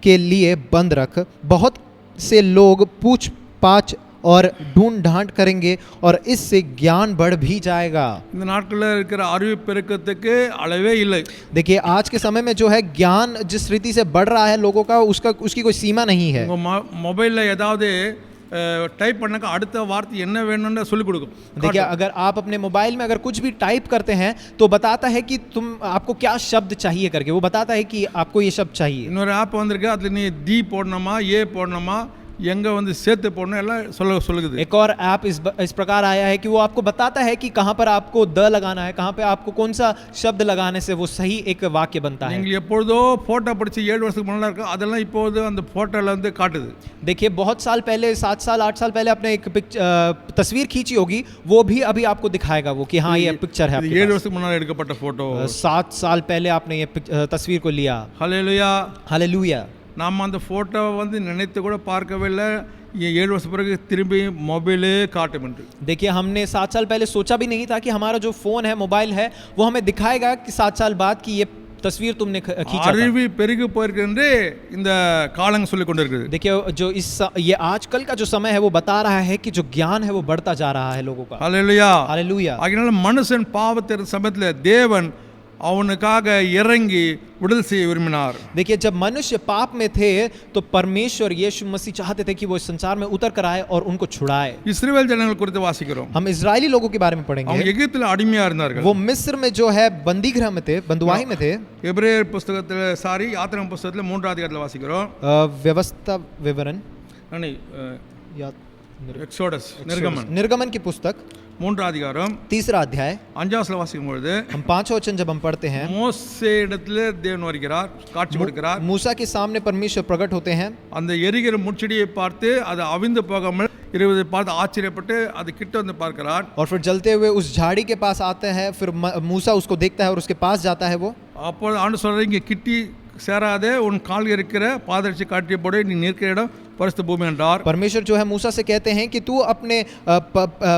के लिए बंद रख. बहुत से लोग पूछ पाछ और ढूंढ ढांड करेंगे और इससे ज्ञान बढ़ भी जाएगा. இந்த நாட்களில் இருக்கிற அறிவு பெருக்கத்துக்கு அளவே இல்லை. देखिए, आज के समय में जो है ज्ञान जिस रीति से बढ़ रहा है लोगों का, उसकी कोई सीमा नहीं है. உங்க மொபைலில் ஏதாவது டைப் பண்ணாக்க அடுத்த வார்த்தை என்ன வேணும்னு சொல்லிக் கொடுக்கும். देखिए, अगर आप अपने मोबाइल में अगर कुछ भी टाइप करते हैं तो बताता है कि आपको क्या शब्द चाहिए करके, वो बताता है कि आपको ये शब्द चाहिए. இன்னொரு ஆப் வந்திருக்கு, அதில் நீ டி போடணுமா, ஏ போடணுமா, எங்கே வந்து சேர்த்து போடணும் எல்லாம் சொல்லுது. एक और ऐप इस प्रकार आया है कि वो आपको बताता है कि कहाँ पर आपको द लगाना है, कहाँ पे आपको कौन सा शब्द लगाने से वो सही एक वाक्य बनता है. நீங்கள் எப்பொழுதோ ஃபோட்டோ படித்து 7 வருஷத்துக்கு முன்னாடி இருக்கு, அதெல்லாம் இப்போது அந்த ஃபோட்டோவில் வந்து காட்டுது. देखिए, बहुत साल पहले, 7 साल 8 साल पहले आपने एक तस्वीर खींची होगी, वो भी अभी आपको दिखाएगा वो कि हाँ, ये पिक्चर है. 7 வருஷத்துக்கு முன்னாடி எடுக்கப்பட்ட ஃபோட்டோ. 7 साल पहले आपने ये तस्वीर को लिया. ஹல்லேலூயா. हालेलुया. நாம் அந்த ஃபோட்டோவை வந்து நினைத்து கூட பார்க்கவே இல்லை, 7 வருஷம் பிறகு திரும்பி மொபைலே காட்டும் என்று. देखिए, हमने 7 साल पहले सोचा भी नहीं था कि हमारा जो फोन है, मोबाइल है, वो हमें दिखाएगा कि 7 साल बाद कि ये तस्वीर तुमने खींचा. அறிவு பெருகி போயிருக்கிறது இந்த காலங்க சொல்லி கொண்டிருக்குது. देखिए, जो ये आजकल का जो समय है वो बता रहा है कि जो ज्ञान है वो बढ़ता जा रहा है लोगों का. ஹல்லேலூயா. हालेलुया. ஆகையால மனுஷன் பாவத்தின் சமயத்தில் தேவன் அவனுக்காக இறங்கி விடுதலை செய்ய விரும்பினார். देखिए, जब मनुष्य पाप में थे तो परमेश्वर यीशु मसीह चाहते थे कि वो इस संसार में उतर कर आए और उनको छुड़ाए. இஸ்ரவேல் ஜனங்கள் குறித்து வாசிக்கிறோம். हम इजरायली लोगों के बारे में அவங்க पढ़ेंगे. எகிப்தில் அடிமையா இருந்தார்கள். वो मिस्र में जो है बंदीगृह में थे, बंदुआई में थे. எபிரேயர் புத்தகத்தில் யாத்திராகம புத்தகத்தில் 3 அதிகாரத்தில் வாசிக்கிறோம். व्यवस्था विवरण எக்ஸோடஸ் निर्गमन की पुस्तक 3 அதிகாரம் 3 अध्याय 5 வசனம் வாசிக்கும் பொழுது हम 5 वचन जब हम पढ़ते हैं, மோசே இடத்துல தேவன் வருகிறார், காட்சி கொடுக்கிறார். मूसा के सामने परमेश्वर प्रकट होते हैं. அந்த எரிகிற முட்செடியை பார்த்து அது அவிந்து போகாமல் 20 பார்த்து ஆச்சரியப்பட்டு அது கிட்ட வந்து பார்க்கிறார். और फिर जलते हुए उस झाड़ी के पास आते हैं. फिर मूसा उसको देखता है और उसके पास जाता है. वो அப்பொழுது ஆண்டவர் சொல்றாரு, இங்கே கிட்டி சேராதே, உன் கால் இருக்கிற பாதரட்சி காட்டிய போட நீ நிற்கிற இடம் परिस्थ भूमि என்றார். परमेश्वर जो है मूसा से कहते हैं कि तू अपने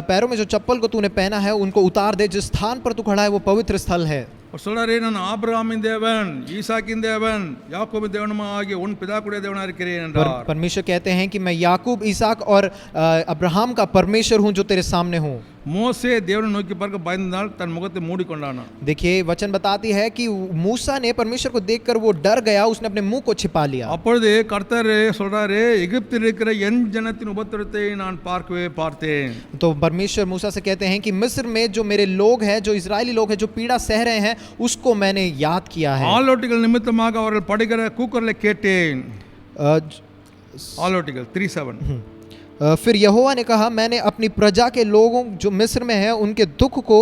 पैरों में जो चप्पल को तूने पहना है उनको उतार दे, जिस स्थान पर तू खड़ा है वो पवित्र स्थल है. और சொல்றாரு, நான் ஆபிரகாமின் தேவன், ஈசாக்கின் தேவன், யாக்கோபின் தேவனுமா ஆகிய உன் பிதாக்குடைய தேவனா இருக்கிறேன் என்றார். परमेश्वर कहते हैं कि मैं याकूब, ईसाक और अब्राहम का परमेश्वर हूं जो तेरे सामने हूं. மோசே தேவனை நோக்கி பார்க்க பயந்தால் தன் முகத்தை மூடிக்கொண்டானா. देखिए, वचन बताती है कि मूसा ने परमेश्वर को देखकर वो डर गया, उसने अपने मुंह को छिपा लिया. அப்பொழுது கர்த்தர் சொல்றாரு, எகிப்தில் இருக்கிற என் ஜனத்தின் உபத்திரத்தை நான் பார்த்தேன். तो परमेश्वर मूसा से कहते हैं कि मिस्र में जो मेरे लोग हैं, जो इजरायली लोग हैं, जो पीड़ा सह रहे हैं, उसको मैंने याद किया है. ஆலோட்டிகள் நிமித்தமாக அவர்கள் படுகிற கூக்குரலை கேட்டேன். ஆலோட்டிகள் 3:7. फिर यहोवा ने कहा, मैंने अपनी प्रजा के लोगों जो मिस्र में हैं उनके दुख को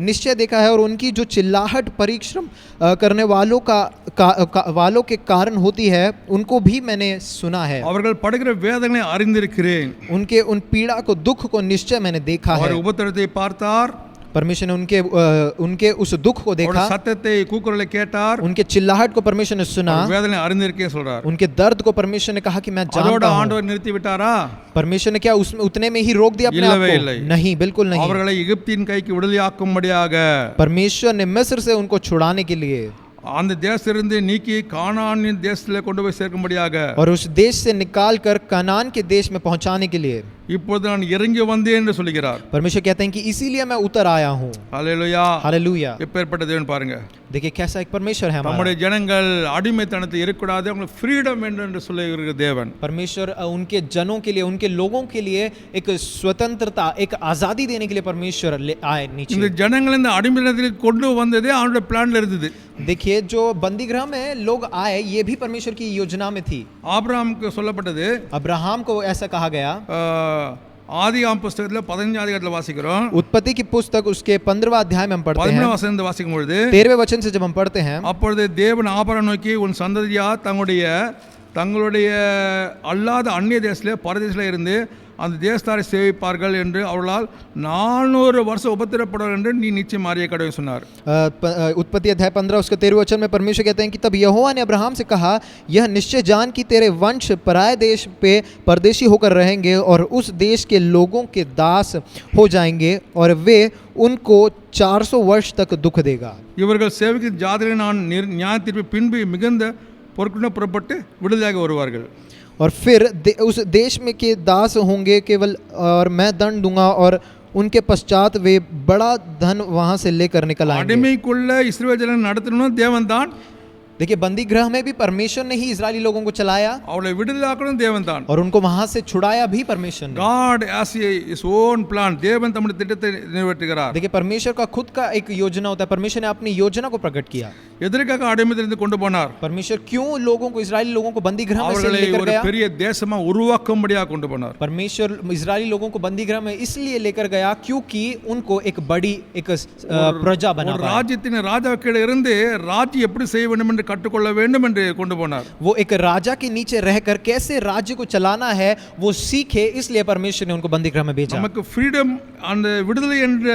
निश्चय देखा है और उनकी जो चिल्लाहट परिश्रम करने वालों के कारण होती है उनको भी मैंने सुना है. அவர்கள் படுகிற வேதனைகளை அறிந்திருக்கிறேன். उनके उन पीड़ा को, दुख को निश्चय मैंने देखा है. அவர் உபத்திரத்தை பார்த்தார். परमेश्वर ने उनके उस दुख को देखा, சத்தத்தை கூக்குரலை கேட்டார், उनके चिल्लाहट को परमेश्वर ने सुना, வேதனை அறிந்திருக்கேன் சொல்றார். उनके दर्द को परमेश्वर ने कहा कि मैं जानता हूं. ஆண்டவர் நிறுத்தி விட்டாரா? परमेश्वर ने क्या उसमें उतने में ही रोक दिया अपने आप को? नहीं, बिल्कुल नहीं. அவர்களை எகிப்தின் கைக்கு விடுதலையாக்கும்படியாக परमेश्वर ने मिस्र से उनको छुड़ाने के लिए அந்த தேசத்திலிருந்து நீக்கி கானானின் தேசத்திலே கொண்டு போய் சேர்க்கும்படியாக और उस देश से निकाल कर कनान के देश में पहुंचाने के लिए இப்போது நான் இறங்கி வந்தேன் என்று சொல்கிறார். परमेश्वर कहते हैं कि इसीलिए मैं उतर आया हूं. हालेलुया. हालेलुया. எப்பேற்பட்ட தேவன் பாருங்க. देखिए कैसा एक परमेश्वर है हमारा। நம்முடைய ஜனங்கள் அடிமைத்தனத்தில் இருக்கக்கூடாது, அவங்களுக்கு ஃப்ரீடம் வேண்டும் என்று சொல்லுகிற தேவன். परमेश्वर उनके जनों के लिए, उनके लोगों के लिए एक स्वतंत्रता, एक आजादी देने के लिए परमेश्वर आए नीचे। இந்த ஜனங்கள் இந்த அடிமைத்தனத்தில் கொண்டு வந்ததே அவருடைய பிளான்ல இருந்தது. देखिए जो बंदी गृह में लोग आए, ये भी परमेश्वर की योजना में थी। ஆபிரகாமுக்கு சொல்லப்பட்டது, अब्राहम को ऐसा कहा गया। ஆதியாகம புத்தகத்துல 15 அதிகாரத்துல வாசிக்கிறோம், उत्पत्ति की पुस्तक उसके 15वां अध्याय में हम पढ़ते 15 हैं। வசனத்தை வாசிக்கும் பொழுது 13वें वचन से जब हम पढ़ते हैं, அப்பொழுது தேவன் ஆபிரகாமை நோக்கி, உன் சந்ததியா தங்களுடைய அல்லாத அந்நிய தேசத்திலே பரதேசிலே இருந்து அந்த தேசத்தாரை சேவிப்பார்கள் என்று அவர்களால் 400 வருஷம் உபத்திரப்படுவார் என்று நீ நிச்சயம் அறிய கடவுள் சொன்னார். उत्पत्ति अध्याय 15 उसके 13वें वचन में परमेश्वर कहते हैं कि तब यहोवा ने अब्राहम से कहा, यह निश्चय जान कि तेरे वंश पराये देश पे परदेशी होकर रहेंगे और उस देश के लोगों के दास हो जाएंगे और वे उनको 400 वर्ष तक दुख देगा। இவர்கள் சேவிக்கும் ஜாதிகளை நான் நியாய தீர்ப்பு பின்பு மிகுந்த பொறுப்புடன் புறப்பட்டு விடுதலையாக வருவார்கள். और फिर उस देश में के दास होंगे केवल, और मैं दंड दूंगा और उनके पश्चात वे बड़ा धन वहां से लेकर निकल आएंगे। அடிமைக்குள்ள இஸ்ரவேல் ஜனங்களை நடத்தணும்னா தேவன் தான். देखिए बंदी गृह में भी परमेश्वर ने ही इजरायली लोगों को चलाया, அவளை விடுதலையாக்கணும் தேவன் தான். और उनको वहां से छुड़ाया भी परमेश्वर ने। God has his own plan. தேவன் தம்முடைய திட்டத்தை நிறைவேற்றுகிறார். देखिए परमेश्वर का खुद का एक योजना होता है, परमेश्वर ने अपनी योजना को प्रकट किया। எதற்காக அடிமைத்தனத்தில் கொண்டு போனார்? परमेश्वर क्यों लोगों को, इजरायली लोगों को बंदी गृह में से அவர்களை लेकर ஒரு गया? பெரிய தேசமா உருவாக்கும்படியாக கொண்டு போனார். परमेश्वर इजरायली लोगों को बंदी गृह में इसलिए लेकर गया क्योंकि उनको एक बड़ी एक प्रजा बना ஒரு पाए। ராஜ்யத்தின் ராஜாக்கள் இருந்து ராஜ்யம் எப்படி செய்ய வேண்டும் என்று கற்றுக்கொள்ள வேண்டும் என்று கொண்டு போனார். वो एक राजा के नीचे रहकर कैसे राज्य को चलाना है वो सीखे, इसलिए परमेश्वर ने उनको बंदी गृह में भेजा। நமக்கு ஃப்ரீடம், அந்த விடுதலை என்ற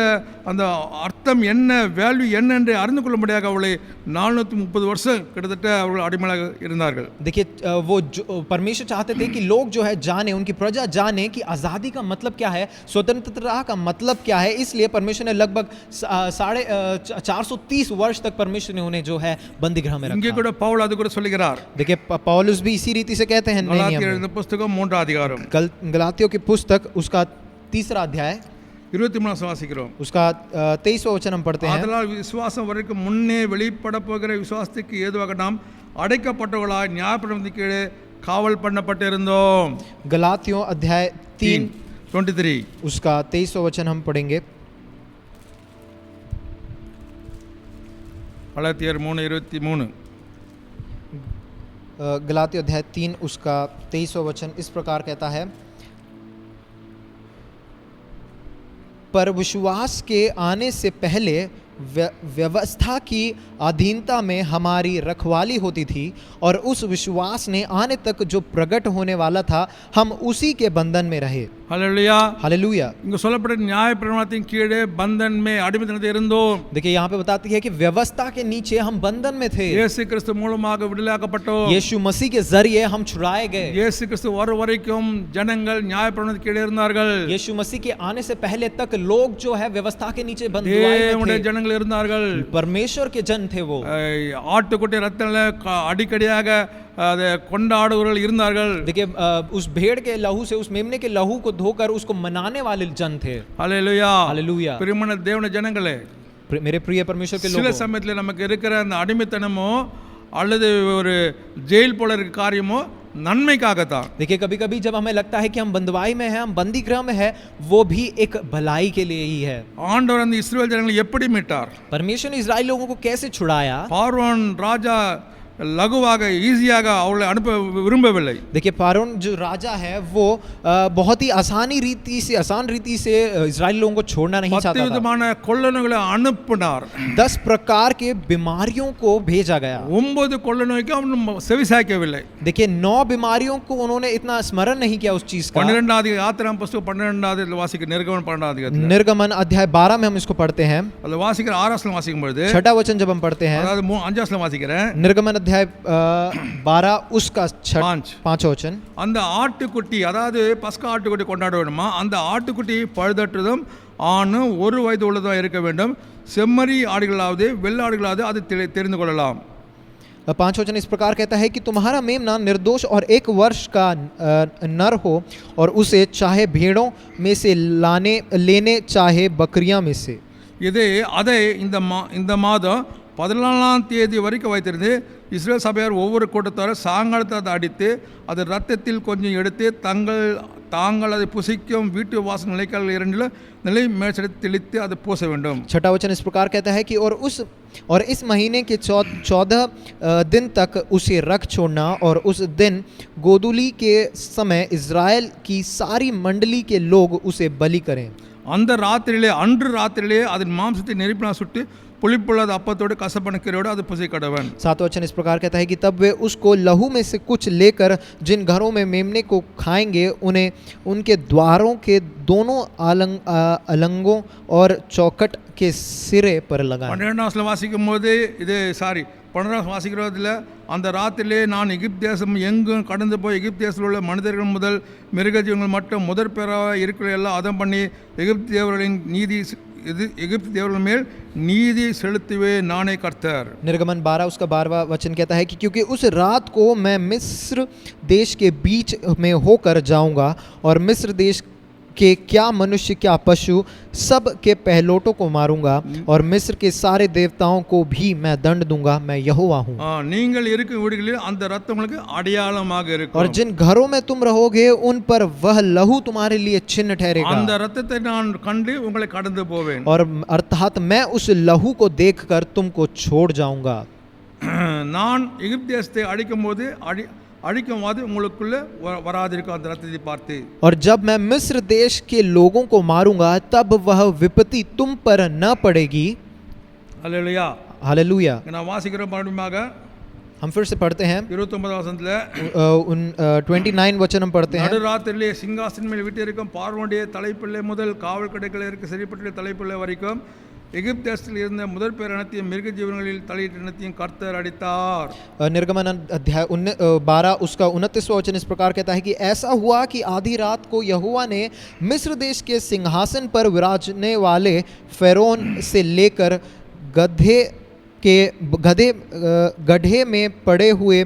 அந்த அர்த்தம் என்ன, வேல்யூ என்ன என்று அறிந்து கொள்ளும்படியாக அவளை 430 வருஷம் கிட்டத்தட்ட அவர்கள் அடிமையாக இருந்தார்கள். देखिए वो परमेश्वर चाहते थे कि लोग जो है जाने, उनकी प्रजा जाने कि आज़ादी का मतलब क्या है, स्वतंत्रता का मतलब क्या है। इसलिए परमेश्वर ने लगभग 430 वर्ष तक परमेश्वर ने उन्हें जो है बंदी गृह में இங்கே रखा। கூட பவுல் அது கூட சொல்லுகிறார். देखिए पौलुस भी इसी रीति से कहते हैं। கலாத்தியர் எழுதின புத்தகம் 3 அதிகாரம் गलातियों की पुस्तक उसका 3रा अध्याय 23 வாசிக்கிறோம். उसका 23वां वचन हम पढ़ते हैं। அதனால் விசுவாசம் வரைக்கும் முன்னே வெளிப்பட போகிற விசுவாசத்துக்கு ஏதுவாக நாம் அடைக்கப்பட்டவர்களாய் நியாயப்பிரமாணத்தின் கீழே காவல் பண்ணப்பட்டிருந்தோம். गलातियों अध्याय 3:23 उसका 23वां वचन हम पढ़ेंगे। கலாத்தியர் 3:23 गलातियों अध्याय 3 उसका 23वां वचन इस प्रकार कहता है, पर विश्वास के आने से पहले व्यवस्था की अधीनता में हमारी रखवाली होती थी, और उस विश्वास ने आने तक जो प्रकट होने वाला था हम उसी के बंधन में रहे। Hallelujah hallelujah. இங்க சொல்லப்பட்ட நியாயப்பிரமாணத்தின் கீழே பந்தன் में அடிமைத்தனத்தில் இருந்தோம். देखिए यहाँ पे बताती है कि व्यवस्था के नीचे हम बंधन में थे। இயேசு கிறிஸ்து மூலமாக விடுதலையாக்கப்பட்டோம். यीशु मसीह के जरिए हम छुड़ाए गए। இயேசு கிறிஸ்து வரும் வரைக்கும் ஜனங்கள் நியாயப்பிரமாணத்தின் கீழே இருந்தார்கள். यीशु मसीह के आने से पहले तक लोग जो है व्यवस्था के नीचे बंधुआई में தேவனுடைய थे। ஜனங்கள் இருந்தார்கள். परमेश्वर के जन थे वो। ஆட்டுக்குட்டி ரத்தத்துல அடிக்கடியாக அதை கொண்டாடுவர்கள் இருந்தார்கள். देखिए उस भेड़ के लहू से, उस मेमने के लहू को धोकर उसको मनाने वाले जन थे। Hallelujah hallelujah. பிரியமான தேவனுடைய ஜனங்களே, मेरे प्रिय परमेश्वर के சில लोगों, சமயத்தில் நமக்கு இருக்கிற அந்த அடிமைத்தனமோ அல்லது ஒரு ஜெயில் போல இருக்க காரியமோ நன்மைக்காகத்தான். देखिए कभी कभी जब हमें लगता है कि हम बंदवाई में हैं, हम बंदी गृह में है, वो भी एक भलाई के लिए ही है। ஆண்டவர் அந்த இஸ்ரவேல் ஜனங்களை எப்படி மீட்டார்? परमेश्वर ने इजराइल लोगों को कैसे छुड़ाया? பார்வோன் ராஜா लघुवाग ईजियाग அவளை அனுப்ப விரும்பவில்லை. देखिए फारोन जो राजा है वो बहुत ही आसान रीति से इजराइल लोगों को छोड़ना नहीं चाहता था। 10 விதமான கொள்ளநோய்களை அனுப்பினார். 10 प्रकार के बीमारियों को भेजा गया। 9 கொள்ளநோய்க்கு அவன் செவிசாய்க்கவில்லை. देखिए 9 बीमारियों को उन्होंने इतना स्मरण नहीं किया उस चीज का। 12 யாத்திராம் புத்தகம் 12 வாசிக்க निर्गमन 12 निर्गमन अध्याय 12 में हम इसको पढ़ते हैं। அது வாசிக்கிற 6 வாசிக்கும் பொழுது 6वां वचन जब हम पढ़ते हैं, அதாவது 5 வாசிக்கிறேன். निर्गमन अध्याय 12 उसका 5वां वचन, அந்த ஆட்டுக்குட்டி, அதாவது பஸ்கா ஆட்டுக்குட்டி கொண்டாட வேண்டுமா, அந்த ஆட்டுக்குட்டி பழுதற்றதும் ஆணும் 1 வயது உள்ளதா இருக்க வேண்டும். செம்மறி ஆடுகளாவது வெள்ளை ஆடுகளாவது அது தெரிந்து கொள்ளலாம். 5वां वचन इस प्रकार कहता है कि तुम्हारा मेमना निर्दोष और 1 वर्ष का नर हो, और उसे चाहे भेड़ों में से लेने चाहे बकरियां में से। இதை இந்த மாதம் 14ஆம் தேதி வரைக்கும் வைத்திருந்து இஸ்ரேல் சபையார் ஒவ்வொரு கூட்டத்தாரும் சாயங்காலத்தை அதை அடித்து அது ரத்தத்தில் கொஞ்சம் எடுத்து தாங்கள் அதை புசிக்கும் வீட்டு வாசல் நிலைக்கால் இரண்டில் நிலை மேற்சடை தெளித்து அதை பூச வேண்டும். छठा वचन इस प्रकार कहता है कि और इस महीने के 14 दिन तक उसे रख छोड़ना और उस दिन गोधूली के समय इज़राइल की सारी मंडली के लोग उसे बलि करें. அந்த ராத்திரியிலே அன்று ராத்திரியிலே அதன் மாம்சத்தை நெருப்பினால் சுட்டு புளிப்புள்ளது அப்பத்தோடு கசப்பான கீரையோடு அது புசி கடவன். सातवां वचन इस प्रकार कहता है कि तब वे उसको लहू में से कुछ लेकर जिन घरों में मेमने को खाएंगे उन्हें उनके द्वारों के दोनों अलंगों और चौखट के सिरे पर लगाएं. 12 வாசிக்கும் போது இது 12 வாசிக்கிறதில் அந்த ராத்திரிலே நான் எகிப்து தேசம் எங்கும் கடந்து போய் எகிப்து தேசத்தில் உள்ள மனிதர்கள் முதல் மிருகஜீவங்கள் மட்டும் முதற் பேராக இருக்கிற எல்லாம் அதம் பண்ணி எகிப்து தேவர்களின் எகிப்து தேவர்கள் மேல் நீதி செலுத்துவே நானே கர்த்தர். निर्गमन 12 उसका 12वां वचन कहता है कि क्योंकि उस रात को मैं मिस्र देश के बीच में होकर जाऊंगा और मिस्र देश के क्या मनुष्य क्या पशु सब के पहलोटों को मारूंगा और मिस्र के सारे देवताओं को भी मैं दंड दूंगा. मैं यहोवा हूँ. நீங்கள் இருக்கும் வீடுகளில் அந்த ரத்தம் உங்களுக்கு அடையாளமாக இருக்கும். और जिन घरों में तुम रहोगे उन पर वह लहू तुम्हारे लिए चिन्ह ठहरेगा. அந்த ரத்தத்தை நான் கண்டு உங்களை கடந்து போவேன். और अर्थात मैं उस लहू को देखकर तुमको छोड़ जाऊंगा. நான் எகிப்து தேசத்தை அழிக்கும்போது அழிக்கும்போது உங்களுக்குள்ள வராதிருக்கும் அந்த ரத்தத்தை பார்த்து. और जब मैं मिस्र देश के लोगों को मारूंगा तब वह विपत्ति तुम पर न पड़ेगी. அல்லேலூயா. हालेलुया. நான் வாசிக்கிறோம் மறுபடியும் हम फिर से पढ़ते हैं 29 வசனத்துல 29 वचन हम पढ़ते हैं. நடுராத்திரிலே சிங்காசனம் மேல் வீற்றிருக்கும் பார்வோனுடைய தலைப்பிள்ளை முதல் காவல் கடைகள் இருக்க சிறைப்பட்டுள்ள தலைப்பிள்ளை வரைக்கும் எகிப்து தேசத்தில் இருந்த முதற் பேர் அனைத்தையும் மிருக ஜீவன்களில் தலையிட்ட அனைத்தையும் கர்த்தர் अடித்தார். निर्गमन अध्याय 12 उसका 29वां वचन इस प्रकार कहता है कि ऐसा हुआ कि आधी रात को यहोवा ने मिस्र देश के सिंहासन पर विराजने वाले फ़िरौन से लेकर गड्ढे में पड़े हुए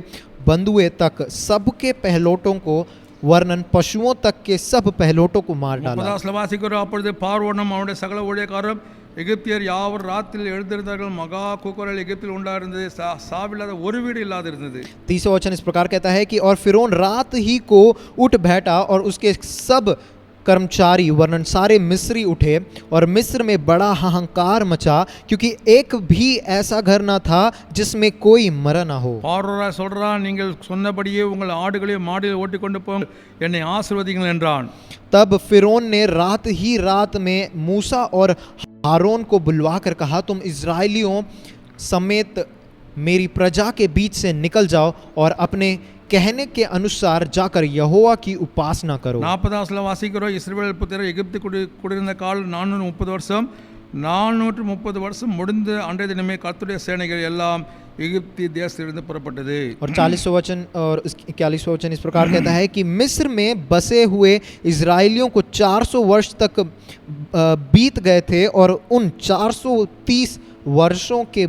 बंधुए तक सबके पहलोटों को वर्णन पशुओं तक के सब पहलोटों को मार डाला. அப்பொழுது பார்வோனும் அவனுடைய சகல ஊழியக்காரரும் எகிப்தியர் யாவர் ராத்திரியில் எழுந்திருந்தார்கள். மகா கூக்குரல் எகிப்தில் உண்டாயிருந்தது. சாவில்லாத ஒரு வீடு இல்லாது இருந்தது. तीसरा वचन इस प्रकार कहता है कि और फिरौन रात ही को उठ बैठा और उसके सब कर्मचारी वर्णन सारे मिस्री उठे और मिस्र में बड़ा हाहाकार मचा क्योंकि एक भी ऐसा घर न था जिसमें कोई मरा न हो. பார்வோரா சொல்றான், நீங்கள் சொன்னபடியே உங்கள் ஆடுகளையும் மாடுகளை ஓட்டிக்கொண்டு போங்க, என்னை ஆசீர்வதிங்கள் என்றான். तब फिरौन ने रात में मूसा और हारून को बुलवाकर कहा, तुम इज़राइलियों समेत मेरी प्रजा के बीच से निकल जाओ और अपने कहने के अनुसार जाकर यहोवा की उपासना करो. 40 வாசிக்கிறோம். இஸ்ரவேல் புத்திரர் எகிப்து குடியிருந்த காலம் 430 வருஷம். 430 வருஷம் முடிந்த அன்றைய தினமே கர்த்தருடைய சேனைகள் எல்லாம் எகிப்து தேசத்திலிருந்து புறப்பட்டது. और 40वां वचन और 41वां वचन इस प्रकार कहता है कि मिस्र में बसे हुए इज़राइलियों को 400 वर्ष तक बीत गए थे और उन 430 वर्षों के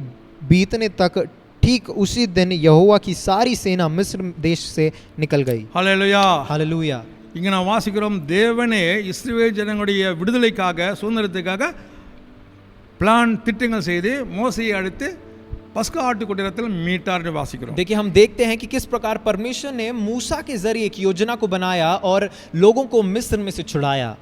बीतने तक ठीक उसी दिन यहोवा की सारी सेना मिस्र देश से निकल गई. हालेलुया. हालेलुया. இங்க நான் வாசிக்கிறோம், தேவனே இஸ்ரவேல் ஜனங்களுடைய விடுதலைக்காக சுதந்திரத்துக்காக பிளான் திட்டங்கள் செய்து மோசையை அழைத்து பஸ்கா ஆட்டுக்குட்டி ரத்தத்தில் மீட்டார்னு வாசிக்கிறோம். देखिए हम देखते हैं कि किस प्रकार परमेश्वर ने मूसा के जरिए एक योजना को बनाया और लोगों को मिस्र में से छुड़ाया.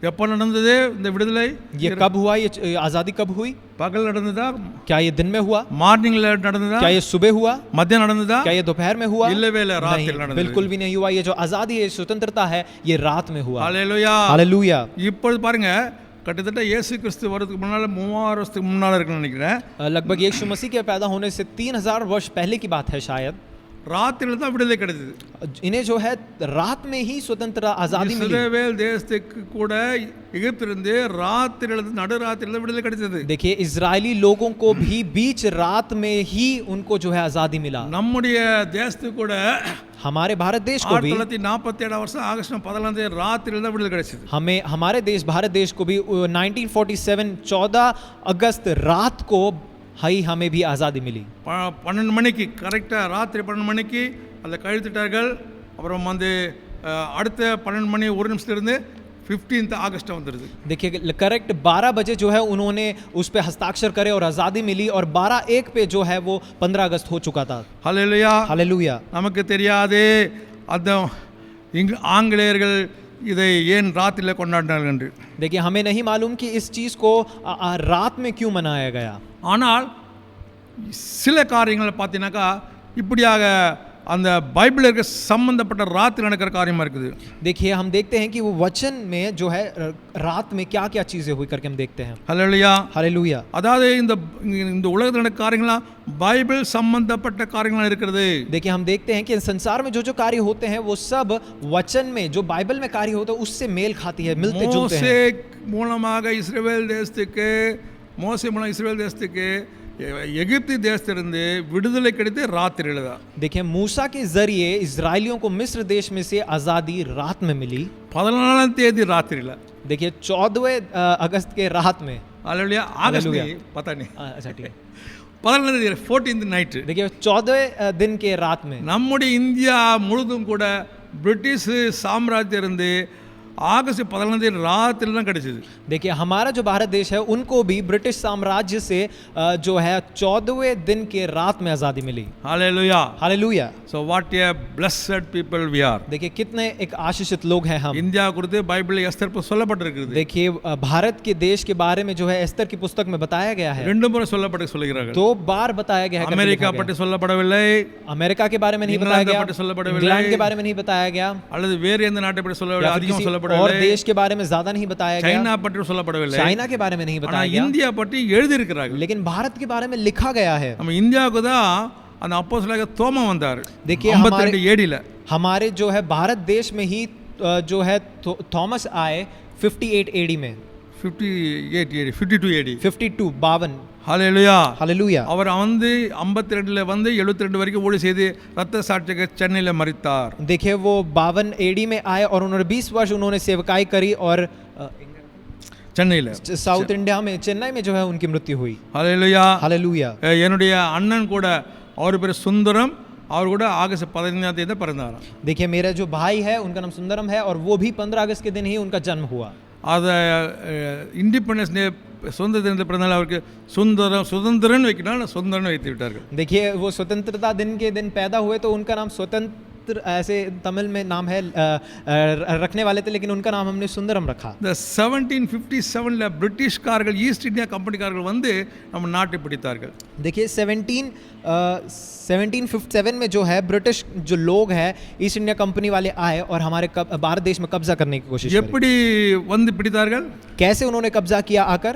எப்போ நடந்தது இந்த விடுதலை? ये कब हुआ? ये आज़ादी कब हुई? பகல் நடந்ததா? क्या ये दिन में हुआ? மார்னிங்ல நடந்ததா? क्या ये सुबह हुआ? மதியம் நடந்ததா? क्या ये दोपहर में हुआ? இல்லவே இல்ல, ராத்திரி नहीं, நடந்தது. बिल्कुल भी नहीं हुआ. ये जो आज़ादी है, स्वतंत्रता है, ये रात में हुआ. हालेलुया. हालेलुया. இப்பொழுது பாருங்க, கிட்டத்தட்ட இயேசு கிறிஸ்து வரதுக்கு முன்னால 3000 வருஷத்துக்கு முன்னால இருக்குன்னு நினைக்கிறேன். लगभग यीशु मसीह के पैदा होने से 3000 वर्ष पहले की बात है शायद. ராத்திரில தான் விடுதலை கிடைச்சது. इन्हें जो है रात में ही स्वतंत्रता आज़ादी मिली. இஸ்ரவேல் தேசத்துக்கு கூட எகிப்திலிருந்து ராத்திரில நடுராத்திரில விடுதலை கிடைச்சது. देखिए इजरायली लोगों को भी बीच रात में ही उनको जो है आज़ादी मिला. நம்முடைய தேசத்துக்கு கூட हमारे भारत देश को भी 1947 வருஷம் ஆகஸ்ட் 14 ராத்திரில தான் விடுதலை கிடைச்சது. हमें हमारे देश भारत देश को भी 1947 14 अगस्त रात को हमें भी आज़ादी मिली. 12 மணிக்கு கரெக்டாக ராத்திரி 12 மணிக்கு அதில் கழுத்துட்டார்கள். அப்புறம் வந்து அடுத்த 12 மணி 1 நிமிஷத்துலேருந்து 15th ஆகஸ்ட் வந்துடுது. देखिए करेक्ट 12 बजे जो है उन्होंने उस पे हस्ताक्षर करे और आज़ादी मिली और 12-1 पे जो है वो 15 अगस्त हो चुका था. ஹல்லேலூயா. हालेलुया. நமக்கு தெரியாது அந்த ஆங்கிலேயர்கள் இதை ஏன் ராத்திரில கொண்டாடினார்கள் என்று. देखिए हमें नहीं मालूम कि इस चीज़ को रात में क्यों मनाया गया. ஆனால் சில காரியங்களை பார்த்தீங்கன்னாக்கா இப்படியாக அந்த பைபிளுக்கு சம்பந்தப்பட்ட ராத்திரி நடக்கிற காரியமா இருக்குது. देखिए हम देखते हैं कि वो वचन में जो है रात में क्या क्या चीज़ें हुई करके हम देखते हैं. ஹல்லேலூயா. हालेलुया. அதாவது இந்த உலகத்தில் நடக்கிற காரியங்களாம் பைபிள் சம்பந்தப்பட்ட காரியங்களா இருக்கிறது. देखिए हम देखते हैं कि संसार में जो जो कार्य होते हैं वो सब वचन में जो बाइबल में कार्य होता है उससे मेल खाती है, मिलते जुलते மோசே हैं. மூலமாக இஸ்ரவேல் தேசத்துக்கு மோசே மூலம் இஸ்ரவேல் தேசத்துக்கு எகிப்து தேசத்திலிருந்து விடுதலை கிடைத்து ராத்திரியில தான். देखिए मूसा के जरिए इजरायलियों को मिस्र देश में से आज़ादी रात में मिली. 14ஆம் தேதி ராத்திரியில. देखिए 14 अगस्त के रात में. ஹல்லேலூயா. August hallelujah. पता नहीं. अच्छा ठीक है. 14ஆம் தேதி 14th நைட். देखिए 14 दिन के रात में நம்முடைய இந்தியா முழுதும் கூட பிரிட்டிஷ் சாம்ராஜ்யம் இருந்து ஆகஸ்ட் 14ஆம் தேதி ராத்திரில தான் கிடைச்சது. देखिए हमारा जो भारत देश है उनको भी ब्रिटिश साम्राज्य से जो है 14वें दिन के रात में आज़ादी मिली. ஹல்லேலூயா. Hallelujah. So what a blessed people we are. देखिए कितने एक आशीषित लोग हैं हम. இந்தியா குறித்து பைபிள் எஸ்தர் சொல்லப்பட்டிருக்கிறது. देखिए भारत के देश के बारे में जो है एस्तर की पुस्तक में बताया गया है. ரெண்டு முறை சொல்லுகிறார்கள். 2 बार बताया गया है. அமெரிக்கா பற்றி சொல்லப்படவில்லை. अमेरिका के बारे में नहीं बताया गया. इंग्लैंड के बारे में नहीं बताया गया. அல்லது வேறு எந்த நாட்டை பற்றி சொல்லவில்லை. அதிகம் சொல்லப்படவில்லை. और देश के बारे में ज्यादा नहीं बताया गया. சைனா பற்றி சொல்லப்படவில்லை. चाइना के बारे में नहीं बताया गया. இந்தியா பற்றி எழுதி இருக்கிறார்கள். लेकिन भारत के बारे में लिखा गया है. நம்ம இந்தியாவுக்கு தான் அந்த அப்போஸ்தலனாகிய தோமா வந்தார். देखिए 52 ஏடில हमारे जो है भारत देश में ही जो है थॉमस आए 58 एडी में. 58 ஏடி 52 ஏடி 52 ஹல்லேலூயா. हालेलुया. அவர் வந்து 52ல வந்து 72 வரைக்கும் ஊழியம் செய்து ரத்த சாட்சியாக சென்னையில மரித்தார். देखिए वो 52 एडी में आए और उन्होंने 20 वर्ष उन्होंने सेवकाई करी और சென்னையில साउथ इंडिया में चेन्नई में जो है उनकी मृत्यु हुई. ஹல்லேலூயா. हालेलुया. என்னுடைய அண்ணன் கூட அவர் பேர் சுந்தரம், அவர் கூட ஆகஸ்ட் 15ஆம் தேதி பிறந்தாராம். देखिए मेरा जो भाई है उनका नाम सुंदरम है और वो भी 15 अगस्त के दिन ही उनका जन्म हुआ. அதை இண்டிபெண்டன்ஸ் டே சுதந்திர தினத்தில் பிறந்தாலும் அவருக்கு சுதந்திரன் வைக்கணும், சுந்தரன் வைத்து விட்டார்கள். देखिए वो स्वतंत्रता दिन के दिन पैदा हुए तो उनका नाम स्वतंत्र ऐसे तमिल में नाम है रखने वाले थे, लेकिन उनका नाम हमने सुंदरम रखा. இந்த 1757ல பிரிட்டிஷ்காரர்கள் ஈஸ்ட் இந்தியா கம்பெனிக்காரர்கள் வந்து நம்ம நாட்டை பிடித்தார்கள். देखिए 1757 में जो है ब्रिटिश जो लोग हैं ईस्ट इंडिया कंपनी वाले आए और हमारे भारत देश में कब्जा करने की कोशिश करी. எப்படி வந்து பிடித்தார்கள்? कैसे उन्होंने कब्जा किया आकर?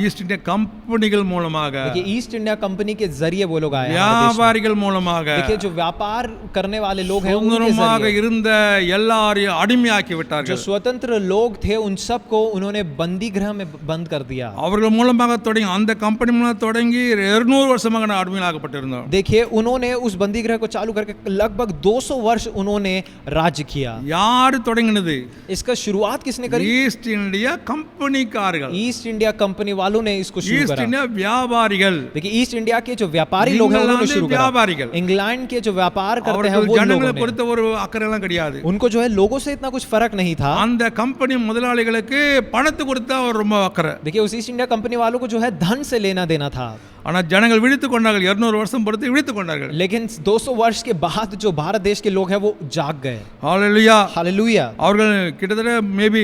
ஈஸ்ட் இந்தியா கம்பெனிகள் மூலமாக, देखिए ईस्ट इंडिया कंपनी के जरिए वो लोग आए. வியாபாரிகள் மூலமாக, देखिए जो व्यापार करने वाले लोग हैं उनके சுதந்திரமாக जरिए இருந்த எல்லாரையும் அடிமையாக்கி விட்டார்கள். जो स्वतंत्र लोग थे उन सबको उन्होंने बंदी गृह में बंद कर दिया. அவர்கள் மூலமாக தொடங்கி அந்த கம்பெனி மூலம் தொடங்கி 200 வருஷமாக நான் அடிமையாக்கப்பட்டிருந்தோம். देखिए उन्होंने उस बंदी गृह को चालू करके लगभग 200 वर्ष उन्होंने राज्य किया. யார் தொடங்கினது? इसका शुरुआत किसने करी? ஈஸ்ட் இந்தியா கம்பெனிக்காரர்கள். ईस्ट इंडिया कंपनी वालों ने इसको शुरू ஈஸ்ட் करा. இந்தியா வியாபாரிகள். देखिए ईस्ट इंडिया के जो व्यापारी लोग हैं उन्होंने शुरू करा. व्यापारिகள். इंग्लैंड के जो व्यापार करते हैं அவர்கள் वो ஜனங்களை लोगों பொறுத்த ஒரு அக்கறை எல்லாம் கிடையாது. ने उनको जो है लोगों से इतना कुछ फर्क नहीं था. அந்த கம்பெனி முதலாளிகளுக்கு பணத்தை கொடுத்தா அவர் ரொம்ப அக்கறை. देखिए उस ईस्ट इंडिया कंपनी वालों को जो है धन से लेना देना था. ஆனா ஜனங்கள் விழித்துக் கொண்டார்கள். 200 வருஷம் பொறுத்து விழித்துக் கொண்டார்கள். लेकिन 200 वर्ष के बाद जो भारत देश के लोग हैं वो जाग गए. ஹல்லேலூயா. हालेलुया. அவர்கள் கிட்டத்தட்ட மேபி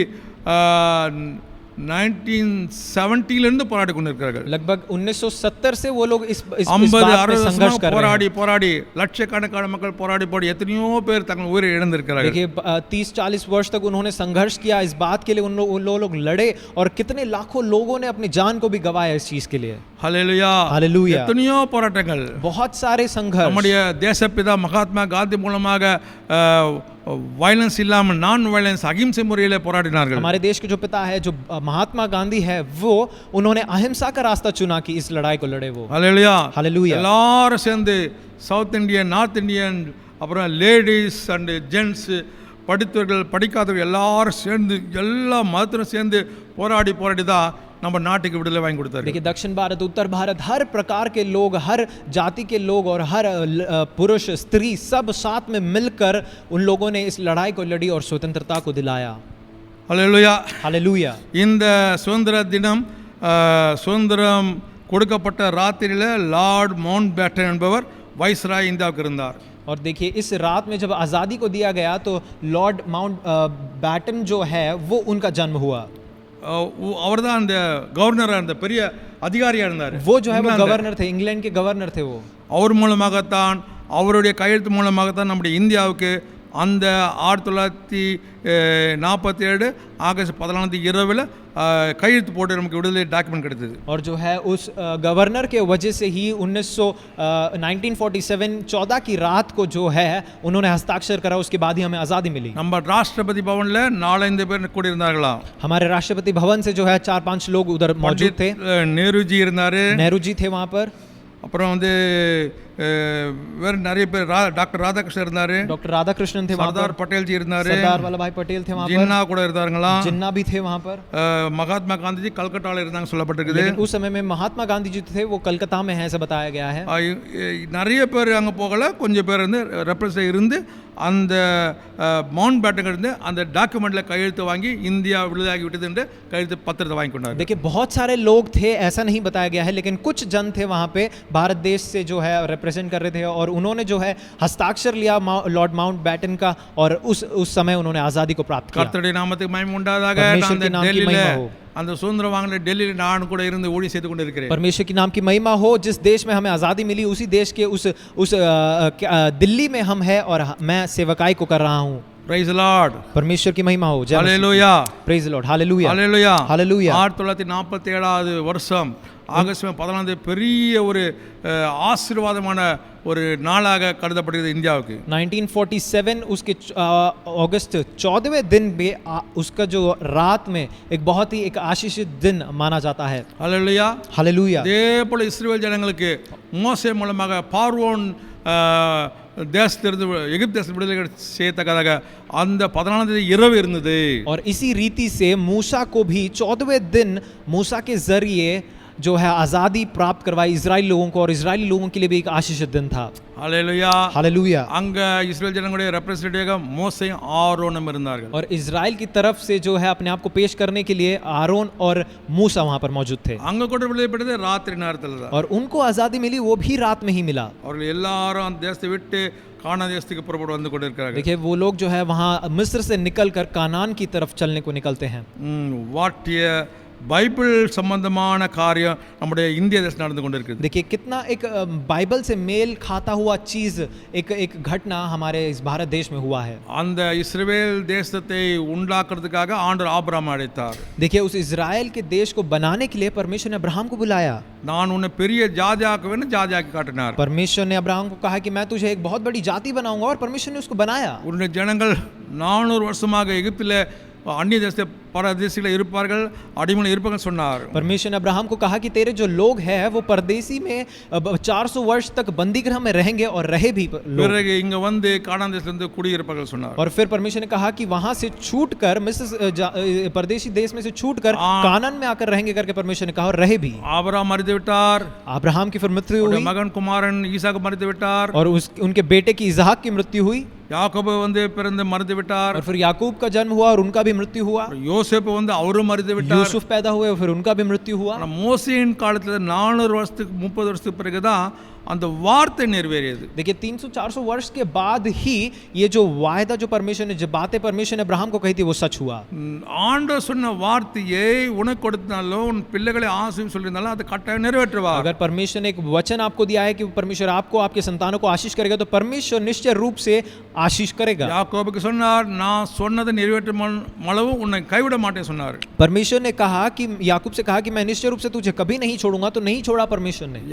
1970 இருந்து போராடி கொண்டிருக்கிறார்கள். लगभग 1970 से वो लोग इस 50 बात में 60 संघर्ष कर रहे हैं. போராடி லட்சக்கணக்கான மக்கள் போராடி எத்தனையோ பேர் தங்கள் உயிரை இழந்திருக்கிறார்கள். देखिए 30-40 वर्ष तक उन्होंने संघर्ष किया इस बात के लिए. उन लोग लड़े और कितने लाखों लोगों ने अपनी जान को भी गंवाया इस चीज के लिए. ஹல்லேலூயா. हालेलुया. எத்தனையோ போராட்டங்கள். बहुत सारे संघर्ष. நம்முடைய தேசப்பிதா மகாத்மா காந்தி மூலமாக वायलेंस இல்லாமல் நான் वायलेंस अहिंसा முறையில் போராடினார்கள். हमारे देश के जो पिता है जो महात्मा गांधी है वो उन्होंने अहिंसा का रास्ता चुना कि इस लड़ाई को लड़े वो. ஹல்லேலூயா. हालेलुया. எல்லாரும் சேர்ந்து சவுத் இந்தியன், நார்த் இந்தியன், அப்புறம் லேடிஸ் அண்ட் ஜென்ட்ஸ், படித்தவர்கள் படிக்காதவர்கள் எல்லாரும் சேர்ந்து எல்லா மதத்தினரும் சேர்ந்து போராடி தான் நம்ம நாட்டுக்கு விடுதலை வாங்கி கொடுத்தாரு. देखिए दक्षिण भारत, उत्तर भारत, हर प्रकार के लोग, हर जाति के लोग और हर पुरुष स्त्री सब साथ में मिलकर उन लोगों ने इस लड़ाई को लड़ी और स्वतंत्रता को दिलाया. அல்லேலூயா. हालेलुया। இந்த சுதந்திர தினம் சுதந்திரம் கொடுக்கப்பட்ட ராத்திரியில் லார்ட் மவுண்ட் பேட்டன் என்பவர் வைஸ்ராய் இந்தியாவுக்கு இருந்தார். और देखिए इस रात में जब आज़ादी को दिया गया तो लॉर्ड माउंट बैटन जो है वो उनका जन्म हुआ। அவர் தான் அந்த கவர்னராக இருந்த பெரிய அதிகாரியாக இருந்தார். वो जो है वो गवर्नर थे, इंग्लैंड के गवर्नर थे वो। அவர் மூலமாகத்தான் அவருடைய கையெழுத்து மூலமாகத்தான் நம்முடைய இந்தியாவுக்கு அந்த 1947 ஆகஸ்ட் 14 இரவில் கையெழுத்து போட்டு நமக்கு விடுதலை டாக்குமெண்ட் கிடைத்தது. और जो है उस गवर्नर के वजह से ही 1947 14 की रात को जो है उन्होंने हस्ताक्षर करा, उसके बाद ही हमें आज़ादी मिली। நம்ம ராஷ்டிரபதி பவனில் 4-5 பேர் கூடியிருந்தார்களாம். हमारे राष्ट्रपति भवन से जो है 4-5 लोग उधर मौजूद थे। நேருஜி இருந்தார், नेहरू जी थे वहाँ पर। அப்புறம் வந்து வேறு நிறைய பேர் டாக்டர் ராதாகிருஷ்ணன் இருந்தார், डॉक्टर राधाकृष्णन थे वहाँ சர்தார் पर, பட்டேல் ஜி இருந்தார், सरदार वल्लभ भाई पटेल थे वहाँ ஜின்னா கூட இருந்தாங்களாம், पर, जिन्ना भी थे वहाँ पर। மகாத்மா காந்திஜி கல்கட்டாவில் இருந்தாங்க சொல்லப்பட்டிருக்குது. लेकिन उस समय में महात्मा गांधी जी थे वो कलकत्ता में है ऐसा बताया गया है। நிறைய பேர் அங்கே போகல, கொஞ்சம் பேர் வந்து ரெப்ரஸன்ட் இருந்து அந்த மவுண்ட் பேட்டன் இருந்து அந்த டாக்குமெண்ட்ல கையெழுத்து வாங்கி இந்தியா விடுதலையாகி விட்டது என்று கையெழுத்து பத்திரத்தை வாங்கி கொண்டார். देखिए बहुत सारे लोग थे, ऐसा नहीं बताया गया है, लेकिन कुछ जन थे वहाँ पे भारत देश से जो है रिप्रेजेंट कर रहे थे और उन्होंने जो है हस्ताक्षर लिया लॉर्ड माउंट बैटन का और उस समय उन्होंने आज़ादी को प्राप्त किया। கர்த்தருடைய நாமத்துக்கு மகிமை உண்டாதாக. परमेश्वर के नाम की महिमा हो। அந்த சுதந்திரம் வாங்கின டெல்லியில் நான் கூட இருந்து ஊழியம் செய்து கொண்டு இருக்கிறேன். परमेश्वर की नाम की महिमा हो। जिस देश में हमें आज़ादी मिली उसी देश के उस दिल्ली में हम है और मैं सेवकाई को कर रहा हूँ। Praise the Lord. परमेश्वर की महिमा हो। जय Hallelujah. Praise the lord. Hallelujah Hallelujah. Hallelujah. 1947 வருஷம் ஆகஸ்ட் 14 பெரிய ஒரு ஆசீர்வாதமான ஒரு நாளாக கருதப்படுகிறது இந்தியாவுக்கு. 1947 उसके अगस्त 14वें दिन में उसका जो रात में एक बहुत ही एक आशीषित दिन माना जाता है। Hallelujah. हालेलुया। அதே போல இஸ்ரவேல் ஜனங்களுக்கு மோசே மூலமாக பார்வோன் தேசத்திலிருந்து எகிப்து தேசத்தில் விடுதலை செய்யத்தக்கதாக அந்த 14 இரவு இருந்தது. और इसी रीति से मूसा को भी 14वें दिन मूसा के जरिए जो है आज़ादी प्राप्त करवाई इजराइल लोगों को और इजरायली लोगों के लिए भी एक आशीषित दिन था। ஹல்லேலூயா. हालेलुया। அங்க இஸ்ரவேல் ஜனங்களுடைய ரெப்ரசன்டேட்டிவாக மோசேயும் ஆரோனும் இருந்தார்கள். और इजराइल की तरफ से जो है अपने आप को पेश करने के लिए आरोन और मूसा वहाँ पर मौजूद थे அங்க கூட விடுதலை பெற்றது ராத்திரி நேரத்தில் தான். और उनको आज़ादी मिली वो भी रात में ही मिला। அவர்கள் எல்லாரும் அந்த தேசத்தை விட்டு கானான் தேசத்துக்கு புறப்பட்டு வந்து கொண்டிருக்கிறார்கள். देखिए वो लोग जो है वहाँ मिस्र से निकल कर कानान की तरफ चलने को निकलते हैं। வாட் பைபிள் சம்பந்தமான காரியம் நம்முடைய இந்திய தேசம் நடந்து கொண்டிருக்குது. देखिए कितना एक बाइबल से मेल खाता हुआ चीज एक घटना हमारे इस भारत देश में हुआ है। அந்த இஸ்ரவேல் தேசத்தை உண்டாக்குறதுக்காக ஆண்டவர் ஆபிரகாமை அழைத்தார். देखिए उस इजराइल के देश को बनाने के लिए परमेश्वर ने अब्राहम को बुलाया। நான் உன்னை பெரிய ஜாதியாக்குவேன்னு ஜாதியாக்கி காட்டினார். परमेश्वर ने अब्राहम को कहा कि मैं तुझे एक बहुत बड़ी जाति बनाऊंगा और परमेश्वर ने उसको बनाया। உன்னுடைய ஜனங்கள் 400 வருஷமாக எகிப்திலே अन्य देश परदेशी இருப்பார்கள், அடிமையில் இருப்பார்கள் சொன்னார். परमेश्वर ने अब्राहम को कहा कि तेरे जो लोग हैं वो परदेशी में 400 वर्ष तक बंदीगृह में रहेंगे और रहे भी लोग। பிறகு இங்க வந்து கானான் தேசத்திலிருந்து குடியிருப்பார்கள் சொன்னார். और फिर परमेश्वर ने कहा कि वहां से छूटकर मिस्र परदेशी देश में से छूटकर कानान में आकर रहेंगे करके परमेश्वर ने कहा और रहे भी। ஆபிரகாம் மரித்து விட்டார். अब्राहम की फिर मृत्यु हुई மகன் குமாரன் ஈசாக்கு மரித்து விட்டார். और उनके बेटे की इसहाक की मृत्यु हुई। யாக்கோபு வந்து பிறந்து மரித்து விட்டார். और फिर याकूब का जन्म हुआ और उनका भी मृत्यु हुआ। யோசேப்பு வந்து அவரும் மரித்து விட்டார். यूसुफ पैदा हुए और फिर उनका भी मृत्यु हुआ। மோசேயின் காலத்துல 400 வருஷத்துக்கு 30 வருஷத்துக்கு பிறகுதான் அந்த வார்த்தை நிறைவேறியது. देखिए 300-400 वर्ष के बाद ही ये जो वायदा जो परमेश्वर ने जो बातें परमेश्वर ने अब्राहम को कही थी वो सच हुआ। ஆண்டவர் சொன்ன வார்த்தையை உனக்கு கொடுத்தாலும் உன் பிள்ளைகளை ஆசீர்வதின்னு சொல்லியிருந்தாலும் அது கட்டாயம் நிறைவேற்றுவார். अगर परमेश्वर ने एक वचन आपको दिया है कि परमेश्वर आपको आपके संतानों को आशीष करेगा तो परमेश्वर निश्चय रूप से आशीष करेगा। யாக்கோபுக்கு சொன்னார், நான் சொன்னதை நிறைவேற்றும் அளவு உன்னை கைவிட மாட்டேன் சொன்னார். परमेश्वर ने कहा कि याकूब से कहा कि मैं निश्चय रूप से तुझे कभी नहीं छोड़ूंगा, तो नहीं छोड़ा परमेश्वर ने।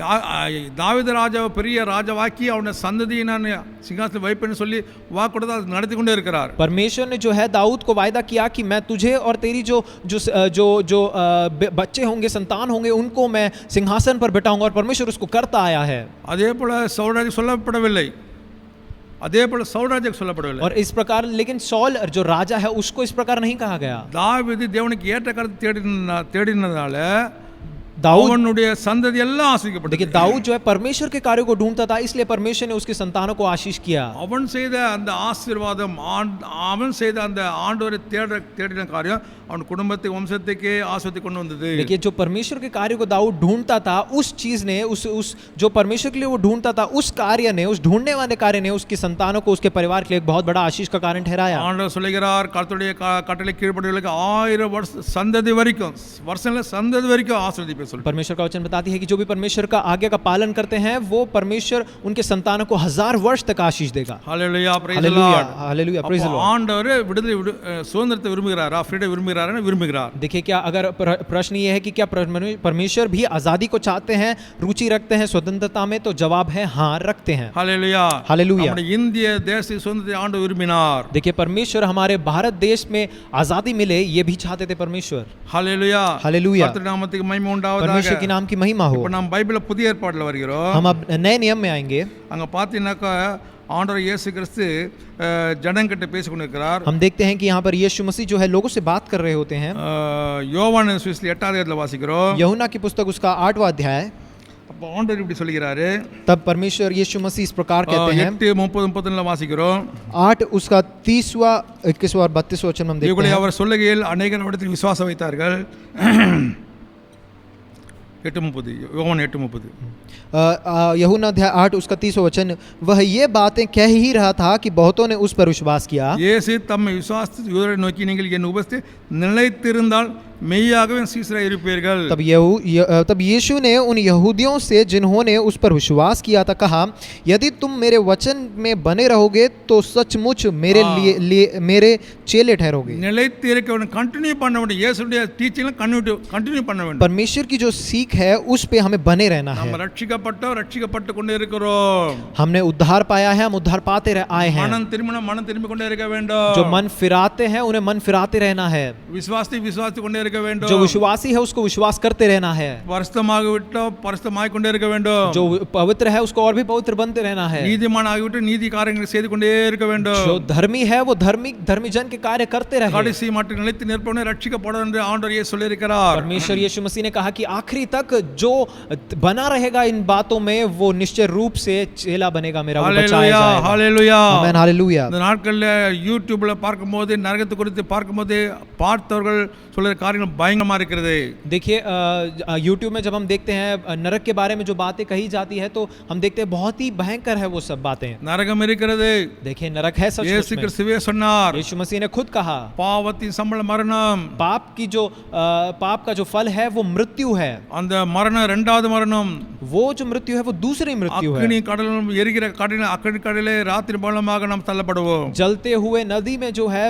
தாவீது ராஜாவை பெரிய ராஜாவாக்கி அவனுடைய சந்ததியை நான் சிங்காசனத்தில் வைப்பேன்னு சொல்லி வாக்குறுதி அதை நடத்தி கொண்டே இருக்கிறார். परमेश्वर ने जो है दाऊद को वायदा किया कि मैं तुझे और तेरी जो जो जो जो बच्चे होंगे, संतान होंगे, उनको मैं सिंहासन पर बिठाऊंगा और परमेश्वर उसको करता आया है। அதே போல சவுல் சொல்லப்படவில்லை. அதே போல சவுல் ராஜாக்கு சொல்லப்படவில்லை. और इस प्रकार लेकिन सौल जो राजा है उसको इस प्रकार नहीं कहा गया। தாவீது தேவனுக்கு ஏற்ற கருத்து தேடினதால दाऊद அவனுடைய சந்ததி எல்லாம் ஆசீர்வதிக்கப்பட்டது. देखिए दाऊद जो है परमेश्वर के कार्यों को ढूंढता था, इसलिए परमेश्वर ने उसकी संतानों को आशीष किया। அவன் செய்த அந்த ஆசீர்வாதம் அவன் செய்த அந்த ஆண்டவரை தேடின காரியம் அவன் குடும்பத்தை வம்சத்துக்கே ஆசீர்வாதத்தை கொண்டு வந்தது. देखिए जो परमेश्वर के कार्य को दाऊद ढूंढता था, उस चीज ने उस जो परमेश्वर के लिए वो ढूंढता था, उस कार्य ने, उस ढूंढने वाले कार्य ने उसकी संतानों को, उसके परिवार के लिए एक बहुत बड़ा आशीष का कारण ठहराया। ஆண்டவர் சொல்கிறார், கர்த்தருடைய கட்டளை கீழ்ப்படியவர்களுக்கு 1000 வருஷ சந்ததி வரைக்கும் வருஷங்கள சந்ததி வரைக்கும் ஆசீர்வதிப்பேன் சொல்லி. परमेश्वर का वचन बताती है कि जो भी परमेश्वर का आज्ञा का पालन करते हैं, वो परमेश्वर उनके संतानों को 1000 वर्ष तक आशीष देगा। Hallelujah, praise the hallelujah, Lord, hallelujah, praise the Lord. ஆண்டவர் விடுதலை சுதந்திரத்தை விரும்புகிறாரா, ஃப்ரீடம் விரும்புகிறார்? देखिए क्या अगर प्रश्न ये है कि क्या परमेश्वर भी आजादी को चाहते हैं, रुचि रखते हैं स्वतंत्रता में, तो जवाब है हाँ, रखते हैं। Hallelujah, hallelujah. हमारे இந்திய தேச சுதந்திரத்தை ஆண்டவர் விரும்பினார்। देखिए परमेश्वर हमारे भारत देश में आजादी मिले, ये भी चाहते थे परमेश्वर। हालेलुया, हालेलुया, கர்த்தருடைய நாமத்துக்கு மகிமை உண்டாவதாக। परमेश्वर के नाम की महिमा हो। இப்போ நாம் பைபிள்ல புதிய ஏற்பாடுல வருகிறோம்। हम अब नए नियम में आएंगे। அங்க பாத்தீங்கன்னாக்கா ஆண்டவர் இயேசு கிறிஸ்து ஜனங்கிட்ட பேசிக் கொண்டிருக்கிறார்। हम देखते हैं कि यहाँ पर यीशु मसीह जो है लोगों से बात कर रहे होते हैं। யோவான் சுவிசேஷத்துல 8வது அதிகாரத்துல வாசிக்கிறோம்। यूहन्ना की पुस्तक उसका 8वां अध्याय। அப்போ ஆண்டவர் இப்படி சொல்கிறாரு, तब परमेश्वर यीशु मसीह इस प्रकार कहते हैं। 8:30-31 வாசிக்கிறோம்। 8 उसका 30वां 21वां और 32वां वचन हम देखते இவர்களை हैं। அவர் சொல்லுகையில் அநேகர் இடத்தில் விசுவாசம் வைத்தார்கள்। 8:30 யோவான் 8:30 यूहन्ना अध्याय 8 उसका 30वां वचन, वह ये बातें कह ही रहा था कि बहुतों ने उस पर विश्वास किया। இயேசு தம்மை விசுவாசித்து யூதரை நோக்கி நீங்கள் என் உபஸ்தே நிலைத்திருந்தால் மெய்யாகவே சீஷராய் இருப்பீர்கள்। तब यीशु ने उन यहूदियों से जिन्होंने उस पर विश्वास किया था कहा, यदि तुम मेरे वचन में बने रहोगे तो सचमुच मेरे चेले ठहरोगे। நிலைத்திருக்க வேண்டும், கண்டினியூ பண்ண வேண்டும்। இயேசுடைய டீச்சிங்ல கண்டினியூ பண்ண வேண்டும்। परमेश्वर की जो सीख है उस पे हमें बने रहना है। நம்ம ரட்சிக்கப்பட்டு கொண்டே இருக்கிறோம்। हमने उद्धार पाया है, हम उद्धार पाते आए हैं। மனம் திரும்பி கொண்டே இருக்க வேண்டும்। जो मन फिराते हैं उन्हें मन फिराते रहना है। விசுவாசி கொண்டே இருக்க வேண்டும்। जो विश्वासी है उसको विश्वास करते रहना है। பரிசுத்தமாகி கொண்டே இருக்க வேண்டும்। जो पवित्र है उसको और भी पवित्र बनते रहना है। நீதிமான் ஆகிவிட்டு நீதி காரியங்களை செய்து கொண்டே இருக்க வேண்டும்। जो धर्मी है वो धर्मी जन के कार्य करते रहे। கடைசி மட்டும் நிலைத்து நிற்பவனே ரட்சிக்கப்படும் என்று ஆண்டவர் இயேசு சொல்லியிருக்கிறார்। परमेश्वर यीशु मसीह ने कहा कि आखिरी तक जो बना रहेगा इन बातों में वो निश्चय रूप से चेला बनेगा मेरा, वो बचाया जाएगा। हालेलुया, आमेन, हालेलुया। இந்த நாட்களில் யூடியூப்ல பார்க்கும்போது நரகத்தை குறித்து பார்க்கும்போது பார்த்தவர்கள் சொல்ற காரியங்கள் பயங்கரமா இருக்கிறது। देखिए यूट्यूब में जब हम देखते हैं नरक के बारे में जो बातें कही जाती है, तो हम देखते हैं बहुत ही भयंकर है वो सब बातें। நரகம் இருக்கிறது। देखिए नरक है सच இயேசு கிறிஸ்துவே சொன்னார், यीशु मसीह ने खुद कहा பாவத்தின் சம்பளம் மரணம், पाप का जो फल है वो मृत्यु है। அந்த மரணம் இரண்டாவது மரணம், वो जो मृत्यु है वो दूसरी मृत्यु है। அக்கினி கடலும் எரிகிற அக்கினி கடலே ராத்திரி மூலமாக நாம் தள்ளப்படுவோம்। जलते हुए नदी में जो है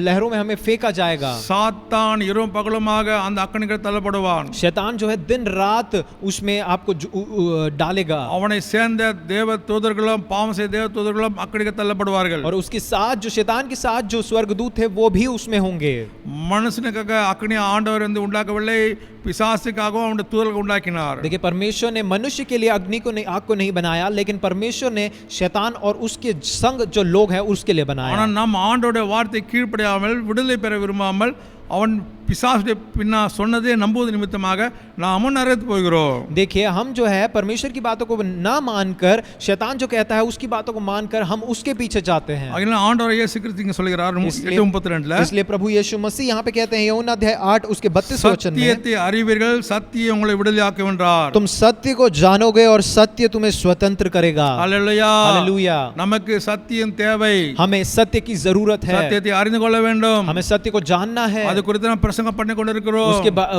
लहरों में हमें फेंका जाएगा। சாத்தான் இரவும் பகலுமாக அந்த அக்கினிக்கு தள்ளப்படுவான்। शैतान जो है दिन रात उसमें आपको डालेगा। அவனை சேர்ந்த தேவ தூதர்களும் பாவம் செய்த தேவ தூதர்களும் அக்கினிக்கு தள்ளப்படுவார்கள்। और उसके साथ जो शैतान के साथ जो स्वर्गदूत है वो भी उसमें होंगे। மனுஷனுக்காக அக்கினி ஆண்டவர் வந்து உண்டாக்கவில்லை, பிசாசுக்காகவும் அவனுடைய தூதர்கள் உண்டாக்கினார்। देखिए परमेश्वर ने मनुष्य के लिए अग्नि को नहीं, आग को नहीं बनाया, लेकिन परमेश्वर ने शैतान और उसके संग जो लोग हैं उसके लिए बनाया। ஆனால் நாம் ஆண்டவருடைய வார்த்தை கீழ்ப்படியாமல் விடுதலை பெற விரும்பாமல் அவன் பிசாசுடைய பின்னா சொன்னதே நம்புவது நிமித்தமாக நாம் நரகத்துக்கு போகிறோம்। देखिए हम जो है परमेश्वर की बातों को ना मानकर, शैतान जो कहता है उसकी बातों को मानकर हम उसके पीछे जाते हैं। அதனால ஆண்டவர் இயேசு கிறிஸ்து இங்க சொல்கிறார் 8:32ல, इसलिए प्रभु यीशु मसीह यहाँ पे कहते हैं यूहन्ना अध्याय 8 उसके 32वें वचन में, சத்தியத்தை அறிவீர்கள், சத்தியம் உங்களை விடுதலையாக்கும் என்றார்। तुम सत्य को जानोगे और सत्य तुम्हें स्वतंत्र करेगा। Hallelujah, hallelujah. நமக்கு சத்தியம் தேவை, हमें सत्य की जरूरत है, சத்தியத்தை அறிந்து கொள்ள வேண்டும், हमें सत्य को जानना है। அது குறித்து நாம் பிரசங்கம் பண்ணி கொண்டிருக்கிறோம்।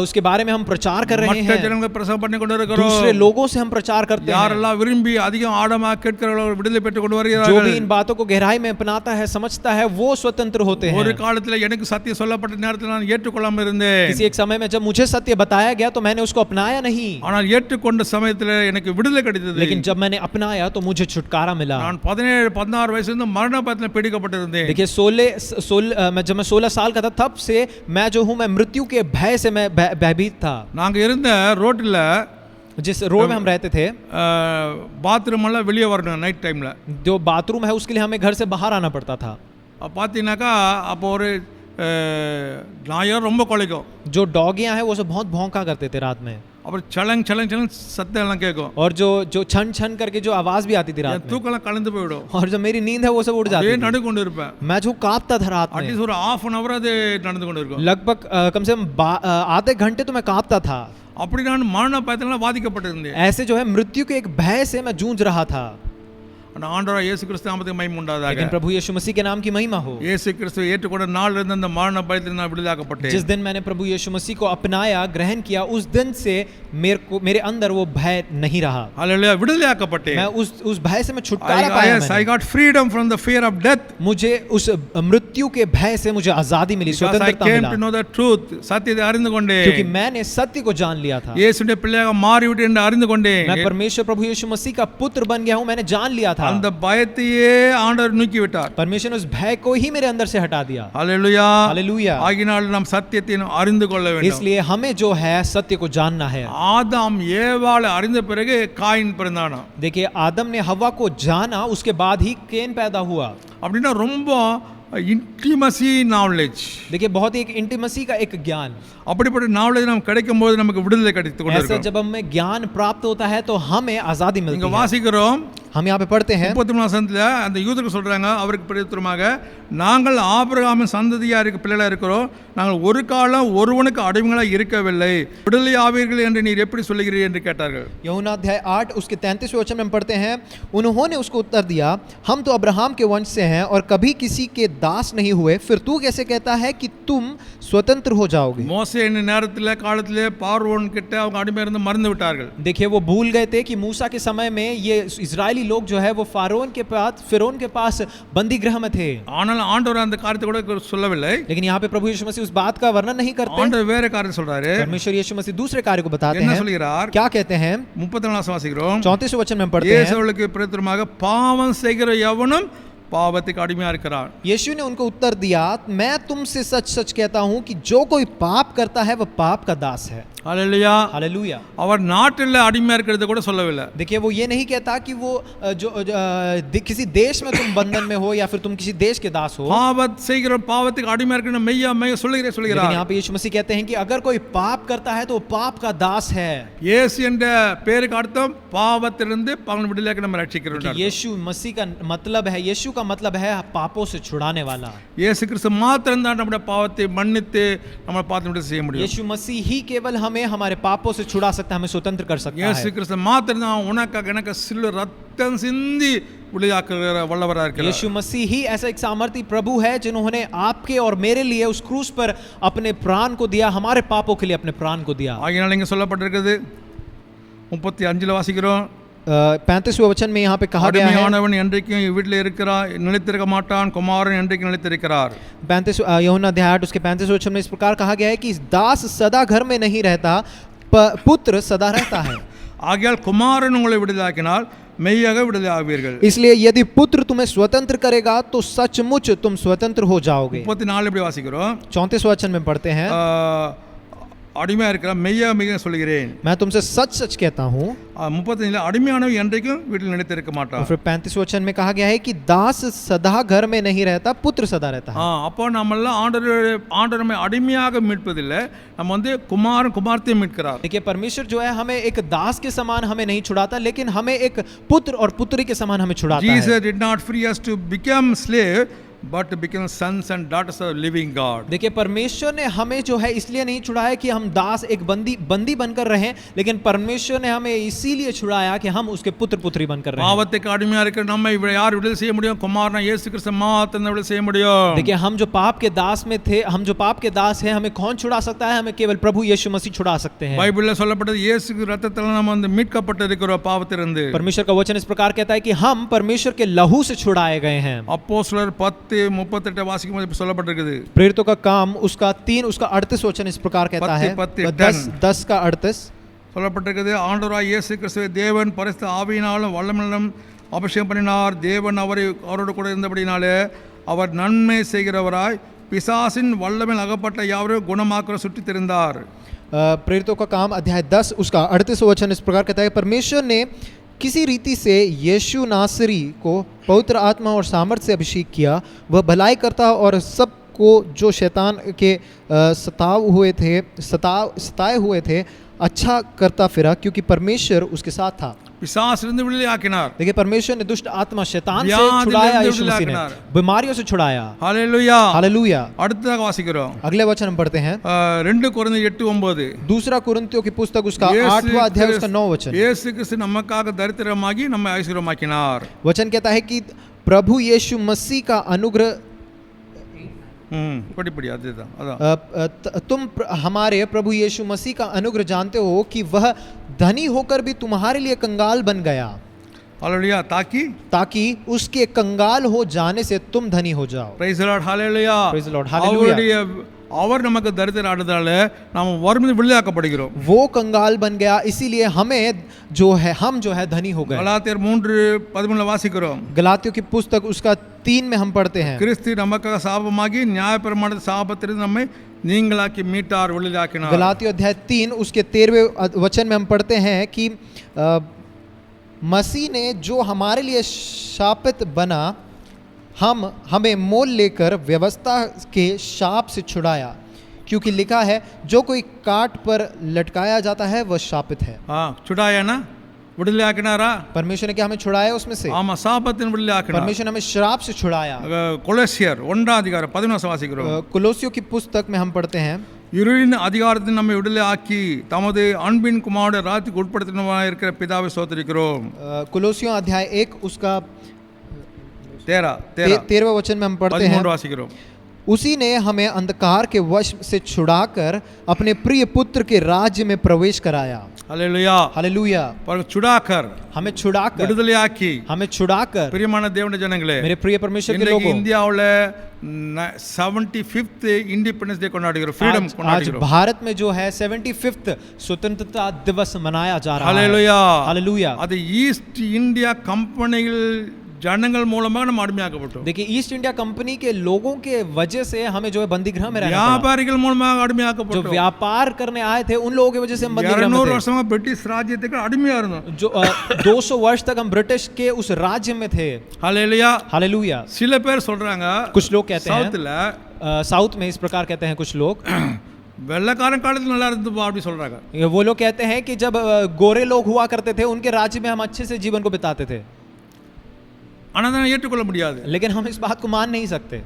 उसके बारे में हम प्रचार कर रहे மற்ற हैं, ஜனங்களுக்கு பிரசங்கம் பண்ணி கொண்டிருக்கிறோம்। दूसरे लोगों से हम प्रचार करते हैं। யாரெல்லாம் விரும்பி அதிகம் ஆழமாக கேட்கிறவர்கள் விடுதலை பெற்றுக் கொண்டு जो வருகிறார்கள்। भी इन बातों को गहराई में अपनाता है, समझता है, वो स्वतंत्र होते हैं। ஒரு காலத்துல எனக்கு சத்தியம் சொல்லப்பட்ட நேரத்தில் நான் ஏற்றுக்கொள்ளாமல் இருந்தேன்। किसी एक समय में जब मुझे सत्य बताया गया तो मैंने उसको अपनाया नहीं, ஆனால் ஏற்றுக்கொண்ட சமயத்தில் எனக்கு விடுதலை கிடைத்தது। लेकिन जब मैंने अपनाया तो मुझे छुटकारा मिला। நான் 17-16 வயசுல மரண பயத்தில் பீடிக்கப்பட்டிருந்தேं। देखिए 16 साल का था, तब से मैं जो हूँ मैं मृत्यु के भय से मैं भयभीत था। நாங்க இருந்த ரோட்ல जिस रोड में हम रहते थे, பாத்ரூம் எல்லாம் வெளியே வரணும் நைட் டைம்ல। जो बाथरूम है उसके लिए हमें घर से बाहर आना पड़ता था। பார்த்தீங்கன்னாக்கா அப்போ ஒரு நாயர் ரொம்ப குலைக்கும்। जो डॉगियां हैं वो सब बहुत भौंका करते थे रात में। அப்புறம் சலங் சலங் சலங் சத்தம் எல்லாம் கேட்கும் और जो जो छन छन करके जो आवाज भी आती थी என் रात में, தூக்கம்லாம் கலந்து போயிடும் और जो मेरी नींद है वो सब उड़ जाती அப்படியே थी। நடு கொண்டு இருப்பேன் मैं जो कांपता था रात में, அட்லீஸ்ட் ஒரு ½ அன் அவர் அது நடந்து கொண்டு இருக்கும் लगभग कम से कम आधे घंटे तो मैं कांपता था। அப்படி நான் மரண பயத்தினால பாதிக்கப்பட்டிருந்தேன் ऐसे जो है मृत्यु के एक भय से मैं जूझ रहा था। ஆனா ஆண்டவராகிய இயேசு கிறிஸ்து நாமத்துக்கு மகிமை உண்டாதாக लेकिन प्रभु यीशु मसीह के नाम की महिमा हो। இயேசு கிறிஸ்துவை ஏற்றுக்கொண்ட நாள்ல இருந்து அந்த மரண பயத்தில் நான் விடுதலையாக்கப்பட்டேன் जिस दिन मैंने प्रभु यीशु मसीह को अपनाया, ग्रहण किया, उस दिन से मेरे अंदर वो भय नहीं रहा। ஹல்லேலூயா விடுதலையாக்கப்பட்டேன் मैं उस भय से मैं छुटकारा पाया। I got freedom from the fear of death मुझे उस मृत्यु के भय से मुझे आजादी मिली, because I स्वतंत्रता came मिला, to know the truth சத்தியத்தை அறிந்து கொண்டேன் क्योंकि मैंने सत्य को जान लिया था। இயேசுவின் பிள்ளையாக மாறிவிட்டேன் என்று அறிந்து கொண்டேன் मैं परमेश्वर प्रभु यीशु मसीह का पुत्र बन गया हूं, मैंने जान लिया था। அந்த பயத்தையே ஆண்டவர் நீக்கி விட்டார் परमेश्वर ने उस भय को ही मेरे अंदर से हटा दिया। ஹல்லேலூயா हालेलुया। ஆகினால் நாம் சத்தியத்தை அறிந்து கொள்ள வேண்டும் इसलिए हमें जो है सत्य को जानना है। ஆதாம் ஏவாளை அறிந்த பிறகு காயின் பிறந்தானா देखिए, आदम ने हवा को जाना, उसके बाद ही केन पैदा हुआ। அப்படின்னா ரொம்ப இன்டிமசி நாலேஜ் देखिए, बहुत ही एक इंटीमेसी का एक ज्ञान, அப்படிப்பட்ட நாலேஜ் நமக்கு கிடைக்கும் போது நமக்கு விடுதலை கிடைத்து ऐसा கொண்டிருக்கும் जब हमें ज्ञान प्राप्त होता है तो हमें आजादी இங்க मिलती है। வாசிக்கிறோம் हम यहाँ पे पढ़ते हैं 33 வசனத்துல அந்த யூதருக்கு சொல்றாங்க அவருக்கு பிரதியுத்தரமாக நாங்கள் ஆபிரகாமின் சந்ததியா இருக்க பிள்ளைகளா இருக்கிறோம் நாங்கள் ஒரு காலம் ஒருவனுக்கு அடிமைகளா இருக்கவில்லை விடுதலை ஆவீர்கள் என்று நீர் எப்படி சொல்லுகிறீர் என்று கேட்டார்கள் यूहन्ना अध्याय 8 उसके 33वें वचन में हम पढ़ते हैं, उन्होंने उसको उत्तर दिया, हम तो अब्राहम के वंश से हैं और कभी किसी के दास नहीं हुए, फिर तू कैसे कहता है कि तुम स्वतंत्र हो जाओगे। மோசே என்ன நேரத்துல காலத்திலே பார்வோன் கிட்ட அவங்க அடிமை இருந்து மறந்து விட்டார்கள் देखिए, वो भूल गए थे कि मूसा के समय में ये इजरायली लोग जो है वो फिरौन के पास बंदी गृह में थे। ஆனால் ஆண்டவர் அந்த காரியத்தை கூட சொல்லவில்லை लेकिन यहाँ पे प्रभु यीशु मसीह उस बात का वर्णन नहीं करते। ஆண்டவர் வேற காரியத்தை சொல்றாரு परमेश्वर यीशु मसीह दूसरे कार्य को बताते என்ன हैं। சொல்கிறார் क्या कहते हैं? 34 வாசிக்கிறோம் 34वें वचन में हम पढ़ते हैं, இயேசுவுக்கு பிரதியுத்தரமாக பாவம் செய்கிற எவனும் பாவத்துக்கு அடிமையா இருக்கிறான் यीशु ने उनको उत्तर दिया, मैं तुमसे सच सच कहता हूं कि जो कोई पाप करता है वह पाप का दास है। ஹல்லேலூயா हालेलुया। அவர் நாட்டில் அடிமையா இருக்கிறது கூட சொல்லவில்லை देखिए, वो ये नहीं कहता कि वो किसी देश में तुम बंधन में हो या फिर तुम किसी देश के दास हो। பாவத் செய்கிற பாவத்துக்கு அடிமையா இருக்கிற மெய்யா மெய்யா लेकिन சொல்கிறார் यहाँ पे यीशु मसीह कहते हैं कि अगर कोई पाप करता है तो वो पाप का दास है। இயேசு என்ற பெயருக்கு அர்த்தம் பாவத்திலிருந்து பாவம் விடுதலைக்கு நம்ம ரட்சிக்கிறோம் यीशु मसीह का मतलब है, यीशु का मतलब है पापों से छुड़ाने वाला। இயேசு கிறிஸ்து மாத்திரம் தான் நம்முடைய பாவத்தை மன்னித்து நம்ம பாவத்தை விடுதலை செய்ய முடியும் यीशु मसीह ही केवल हमें हमारे पापों से छुड़ा सकता है, हमें स्वतंत्र कर सकता இயேசு है। கிறிஸ்து மாத்திரம் தான் உனக்காக எனக்கு சிலுவை ரத்தம் சிந்தி விடுதலையாக்குகிற வல்லவராக இருக்கிறார் यीशु मसीह ही ऐसा एक सामर्थी प्रभु है जिन्होंने आपके और मेरे लिए उस क्रूस पर अपने प्राण को दिया, हमारे पापों के लिए अपने प्राण को दिया। ஆகையால் இங்கே சொல்லப்பட்டிருக்கிறது 35 வாசிக்கிறோம் 35वें वचन में यहाँ पे कहा गया है, அடிமையானவன் என்றைக்கும் வீட்டில் இருக்கிறார் நிலைத்திருக்க மாட்டான் குமாரன் என்றைக்கும் நிலைத்திருக்கிறார் 35 यूहन्ना अध्याय 8 उसके 35वें वचन में इस प्रकार कहा गया है कि दास सदा घर में नहीं रहता, पुत्र सदा रहता है। ஆகையால் குமாரன் உங்களை விடுதலாக்கினால் மெய்யாக விடுதலை ஆவீர்கள் इसलिए यदि पुत्र तुम्हें स्वतंत्र करेगा तो सचमुच तुम स्वतंत्र हो जाओगे। 34 எப்படி வாசிக்கிறோம் 34वें वचन में पढ़ते हैं, அடிமையா இருக்கிற மெய்யா மெய்யா சொல்கிறேன் मैं तुमसे सच सच कहता हूँ। 35 அடிமையானவன் என்றைக்கும் வீட்டில் நிலைத்திருக்க और மாட்டான் फिर 35वें वचन में कहा गया है कि दास सदा घर में नहीं रहता, पुत्र सदा रहता है। அப்போ நம்மெல்லாம் ஆண்டவர் நம்மை அடிமையாக மீட்பதில்லை, நம்ம வந்து குமாரன் குமார்த்தியை மீட்கிறார் देखिए, परमेश्वर जो है हमें एक दास के समान हमें नहीं छुड़ाता, लेकिन हमें एक पुत्र और पुत्री के समान हमें छुड़ाता है। Jesus did not free us to become slave but become sons and daughters of living God. देखिए, परमेश्वर ने हमें जो है इसलिए नहीं छुड़ाया कि हम दास एक बंदी बनकर रहें, लेकिन परमेश्वर ने हमें इसीलिए छुड़ाया कि हम उसके पुत्र पुत्री बनकर रहें। பாவத்துக்கு அடிமையா இருக்கிற நம்ம யார் விடுதலை செய்ய முடியும்? குமாரனா இயேசு கிறிஸ்து மாத்திரம் விடுதலை செய்ய முடியும். देखिए, हम जो पाप के दास में थे, हम जो पाप के दास हैं, हमें कौन छुड़ा सकता है? हमें केवल प्रभु यीशु मसीह छुड़ा सकते हैं। பைபிள்ல சொல்லப்பட்டது இயேசு ரத்தத்தால நம்ம வந்து மீட்கப்பட்டு இருக்கிறோம் பாவத்திலிருந்து. परमेश्वर का वचन इस प्रकार कहता है कि हम परमेश्वर के लहू से छुड़ाए गए हैं। அப்போஸ்தலர் 10:38 வாசிக்கும் போது சொல்லப்பட்டிருக்குது प्रेरितों का काम उसका 3 उसका 38 वचन इस प्रकार कहता है, 10 का 38 சொல்லப்பட்டிருக்குது ஆண்டவராகிய இயேசு கிறிஸ்துவை தேவன் பரிசுத்த ஆவியினாலும் வல்லமையினாலும் அபிஷேகம் பண்ணினார். தேவன் அவரோடு கூட இருந்தபடினாலே அவர் நன்மை செய்கிறவராய் பிசாசின் வல்லமையில் அகப்பட்ட யாவரையும் குணமாக்குற சுற்றி திரிந்தார். प्रेरितों का काम अध्याय 10 उसका 38 वचन इस प्रकार कहता है, परमेश्वर ने किसी रीति से यीशु नासरी को पवित्र आत्मा और सामर्थ्य से अभिषेक किया, वह भलाई करता और सबको जो शैतान के सताए हुए थे अच्छा करता फिरा क्योंकि परमेश्वर उसके साथ था। பிசாசிலிருந்து விடுதலை ஆக்கினார். देखिए परमेश्वर ने दुष्ट आत्मा शैतान से व्याधि छुड़ाया, लेने यीशु मसीह ने दिलाकर। बीमारियों से छुड़ाया। ஹalleluya. हालेलुया। அடுத்ததாக வாசிக்கிறோம். अगले वचन हम पढ़ते हैं 2 கொரிந்தியர் 8:9. दूसरा कुरिन्थियों की पुस्तक उसका 8वां अध्याय उसका 9 वचन। இயேசு கிறிஸ்து நமக்காக தரித்திரமாகி நம்மை ஐஸ்வர்யமாக்கினார். वचन कहता है कि प्रभु यीशु मसीह का अनुग्रह पढ़ी அதுதான் அதான் तुम हमारे प्रभु यीशु मसीह का अनुग्रह जानते हो कि वह धनी होकर भी तुम्हारे लिए कंगाल बन गया। हालेलुया. ताकि उसके कंगाल हो जाने से तुम धनी हो जाओ। Praise the lord. Hallelujah. Praise the lord. Hallelujah. அவர் நமக்கு தரித்திரம் ஆடுதால நாம் வறுமையிலிருந்து விடுதலையாக்கப்படுகிறோம். वो कंगाल बन गया इसीलिए हमें हम जो है धनी हो गए। गलातियर 3:13 வாசிக்கிறோம். गलातियों की पुस्तक उसका 3 में हम पढ़ते हैं கிறிஸ்து நமக்காக சாபமாகி நியாயப்பிரமாண சாபத்திலிருந்து நம்மை நீங்களாக்கி மீட்டார், விடுதலையாக்கினார். गलातियों अध्याय 3 उसके 13वें वचन में हम पढ़ते हैं कि मसीह ने जो हमारे लिए शापित बना हमें मोल लेकर व्यवस्था के शाप से छुड़ाया, क्योंकि लिखा है जो कोई काट पर लटकाया जाता है वह शापित है। छुड़ाया ना, விடுதலையாக்கினாரா? परमेश्वर ने क्या हमें छुड़ाया उसमें से? ஆமா, சாபத்தின் விடுதலையாக்கினார். परमेश्वर ने हमें श्राप से छुड़ाया। கொலோசியர் 1:11 வாசிக்கிறோம். कुलोसियों की पुस्तक में हम पढ़ते हैं இருளின் அதிகாரத்தில் நம்மை விடுதலையாக்கி தமது அன்பின் குமாரனுடைய ராஜ்யத்துக்கு உட்படுத்தினவராக இருக்கிற பிதாவை ஸ்தோத்திரிக்கிறோம். कुलोसियों अध्याय 1 उसका 13वें वचन में हम पढ़ते हैं उसी ने हमें अंधकार के वश से छुड़ाकर अपने प्रिय पुत्र के राज्य में प्रवेश कराया। हालेलुया. हालेलुया. पर छुड़ाकर, हमें छुड़ाकर, விடுதலையாக்கி, हमें छुड़ाकर, பிரியமான தேவனுடைய ஜனங்களே, मेरे प्रिय परमेश्वर के लोगों, இந்தியாவுல 75th इंडिपेंडेंस डे கொண்டாடுகிறோம், फ्रीडम கொண்டாடுகிறோம். आज भारत में जो है 75th स्वतंत्रता दिवस मनाया जा रहा है। हालेलुया. हालेलुया. அது ஈஸ்ட் இந்தியா கம்பெனிகள் ஜனங்கள் மூலமாக நம்ம அடிமையாக்கப்பட்டோம். देखिए ईस्ट इंडिया कंपनी के लोगों के वजह से हमें जो है बंदी गृह में रहना पड़ा। व्यापारिகள் மூலமாக அடிமையாக்கப்பட்டோம். जो व्यापार करने आए थे उन लोगों की वजह से हम बंदी गृह में थे। 200 வருஷமா பிரிட்டிஷ் ராஜ்யத்துக்கு அடிமையா இருந்தோம். जो 200 वर्ष तक हम ब्रिटिश के उस राज्य में थे। हालेलुया. हालेलुया. சில பேர் சொல்றாங்க, कुछ लोग कहते हैं साउथ में इस प्रकार कहते हैं कुछ लोग வெள்ளக்காரன் காலத்துல நல்லா இருந்து அப்படி சொல்றாங்க. वो लोग कहते हैं कि जब गोरे लोग हुआ करते थे उनके राज्य में हम अच्छे से जीवन को बिताते थे, ஆனாதான் ஏற்றுக்கொள்ள முடியாது. लेकिन हम इस बात को मान नहीं सकते।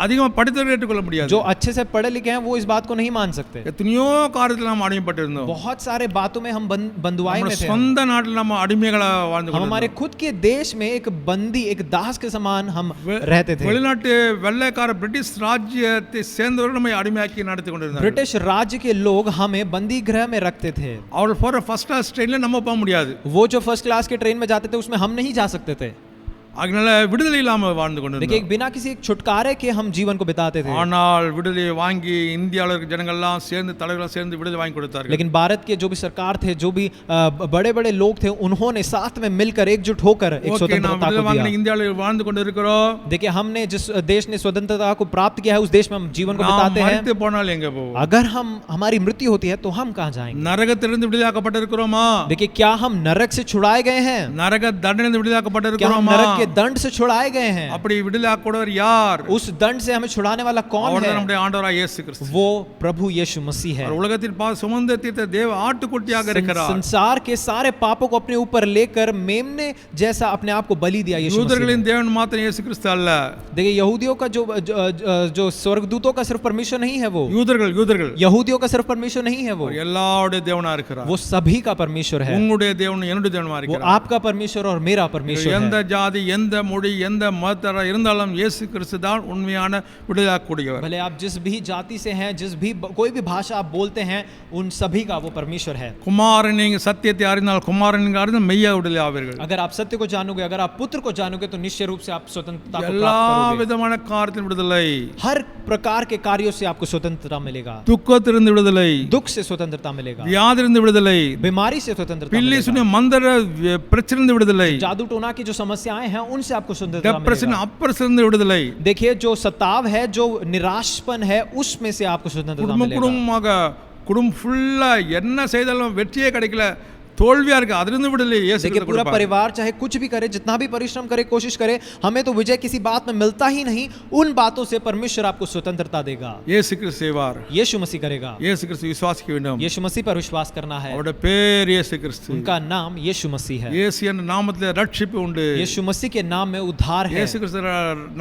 அதிகமா படித்தவர்கள் ஏற்றுக்கொள்ள முடியாது. जो अच्छे से पढ़े लिखे हैं वो इस बात को नहीं मान सकते। எத்தனையோ காரியத்துல நாம் அடிமைப்பட்டிருந்தோம். बहुत सारे बातों में हम बंधुआई में थे। சொந்த நாட்டில் நம்ம அடிமைகளா வாழ்ந்து हम हमारे खुद के देश में एक बंदी, एक दास के समान हम रहते थे। வெளிநாட்டு வெள்ளைக்கார பிரிட்டிஷ் ராஜ்யத்தை சேர்ந்தவர்கள் நம்மை அடிமையாக்கி நடத்தி கொண்டிருந்தார்கள். ब्रिटिश राज्य के लोग हमें बंदी गृह में रखते थे। और फॉर फर्स्ट क्लास ट्रेन நம்ம போக முடியாது। वो जो फर्स्ट क्लास के ट्रेन में जाते थे उसमें हम नहीं जा सकते थे। அதனால விடுதலை இல்லாம வாழ்ந்து கொண்டிருந்தோம். देखिए बिना किसी एक छुटकारे के हम जीवन को बिताते थे। ஆனால் விடுதலை வாங்கி இந்தியால இருக்க ஜனங்கள் எல்லாம் சேர்ந்து தலைவர்கள் சேர்ந்து விடுதலை வாங்கி கொடுத்தார்கள். लेकिन भारत के जो भी सरकार थे, जो भी बड़े-बड़े लोग थे, उन्होंने साथ में मिलकर एकजुट होकर एक स्वतंत्रता को दिया। इंडिया में வாழ்ந்து கொண்டிருக்கிறோம். देखिए हमने जिस देश ने स्वतंत्रता को प्राप्त किया है उस देश में हम जीवन को बिताते हैं। मरते போனால் எங்க போவோம்? अगर हमारी मृत्यु होती है तो हम कहां जाएंगे? நரகத்திலிருந்து விடுதலையாக்கப்பட்டிருக்கிறோமா? देखिए क्या हम नरक से छुड़ाए गए हैं? நரக தண்டனையிலிருந்து விடுதலையாக்கப்பட்டிருக்கிறோமா? नरक के दंड से छुड़ाए गए हैं? அப்படி விடுதலையாக்கப்படுவர் யார்? उस दंड से हमें छुड़ाने वाला कौन है? அவர்தான் நம்முடைய ஆண்டவராகிய இயேசு கிறிஸ்து. वो प्रभु यीशु मसीह है। உலகத்தின் பாவ சுமந்து தீர்த்த தேவ ஆட்டுக்குட்டியாக இருக்கிறார். संसार के सारे पापों को अपने ऊपर लेकर मेमने जैसा अपने आप को बलि दिया यीशु मसीह। யூதர்களின் தேவன் மாத்திரம் இயேசு கிறிஸ்து அல்ல. देखिए यहूदियों का जो स्वर्गदूतों का सिर्फ परमेश्वर नहीं है, वो யூதர்கள் यहूदियों का सिर्फ परमेश्वर नहीं है, वो எல்லாருடைய தேவனா இருக்கிறார். वो सभी का परमेश्वर है। உங்களுடைய தேவன் என்னுடைய தேவனா இருக்கிறார். वो आपका परमेश्वर और मेरा परमेश्वर है। எந்த ஜாதி, எந்த மொழி, எந்த மதத்தர இருந்தாலும் இயேசு கிறிஸ்து தான் உண்மையான விடுதலையாக்கக்கூடியவர். भले आप जिस भी जाति से हैं, जिस भी कोई भी भाषा आप बोलते हैं, उन सभी का वो परमेश्वर है। குமாரன் நீங்க சத்தியத்தை அறிந்தால் குமாரன் அறிந்தால் மெய்யா விடுதலை ஆவீர்கள். अगर आप सत्य को जानोगे, अगर आप पुत्र को जानोगे तो निश्चय रूप से आप स्वतंत्रता को எல்லா प्राप्त करोगे। விதமான காரியத்தில் விடுதலை, हर प्रकार के कार्यों से आपको स्वतंत्रता मिलेगा। துக்கத்திலிருந்து விடுதலை, दुख से स्वतंत्रता मिलेगा, வியாதியிலிருந்து விடுதலை, बीमारी से स्वतंत्रता பில்லி मिलेगा, சுனிய மந்திர பிரச்சனையிலிருந்து விடுதலை, जादू टोना की जो समस्याएं हैं उनसे आपको स्वतंत्रता டிப்ரெஷன் मिलेगा। அப்ரஷனிலிருந்து விடுதலை, देखिए जो सताव है, जो निराशपन है, उसमें से आपको स्वतंत्रता मिलेगा। குடும்பமாக குடும்பம் ஃபுல்லா என்ன செய்தாலும் வெற்றியே கிடைக்கல, தோல்வியா இருக்கு அதிலிருந்து விடுதலை இயேசு देखिए கிறிஸ்து पूरा கொடுப்பார். परिवार चाहे कुछ भी करे, जितना भी परिश्रम करे, कोशिश करे, हमें तो विजय किसी बात में मिलता ही नहीं, उन बातों से परमेश्वर आपको स्वतंत्रता देगा। இயேசு கிறிஸ்து செய்வார். यीशु मसीह करेगा। இயேசு கிறிஸ்து விசுவாசிக்க வேண்டும். यीशु मसीह पर विश्वास करना है। அவருடைய பேர் இயேசு கிறிஸ்து. उनका नाम यीशु मसीह है। இயேசு என்ற நாமத்திலே ரட்சிப்பு உண்டு. यीशु मसीह के नाम में उद्धार है। இயேசு கிறிஸ்து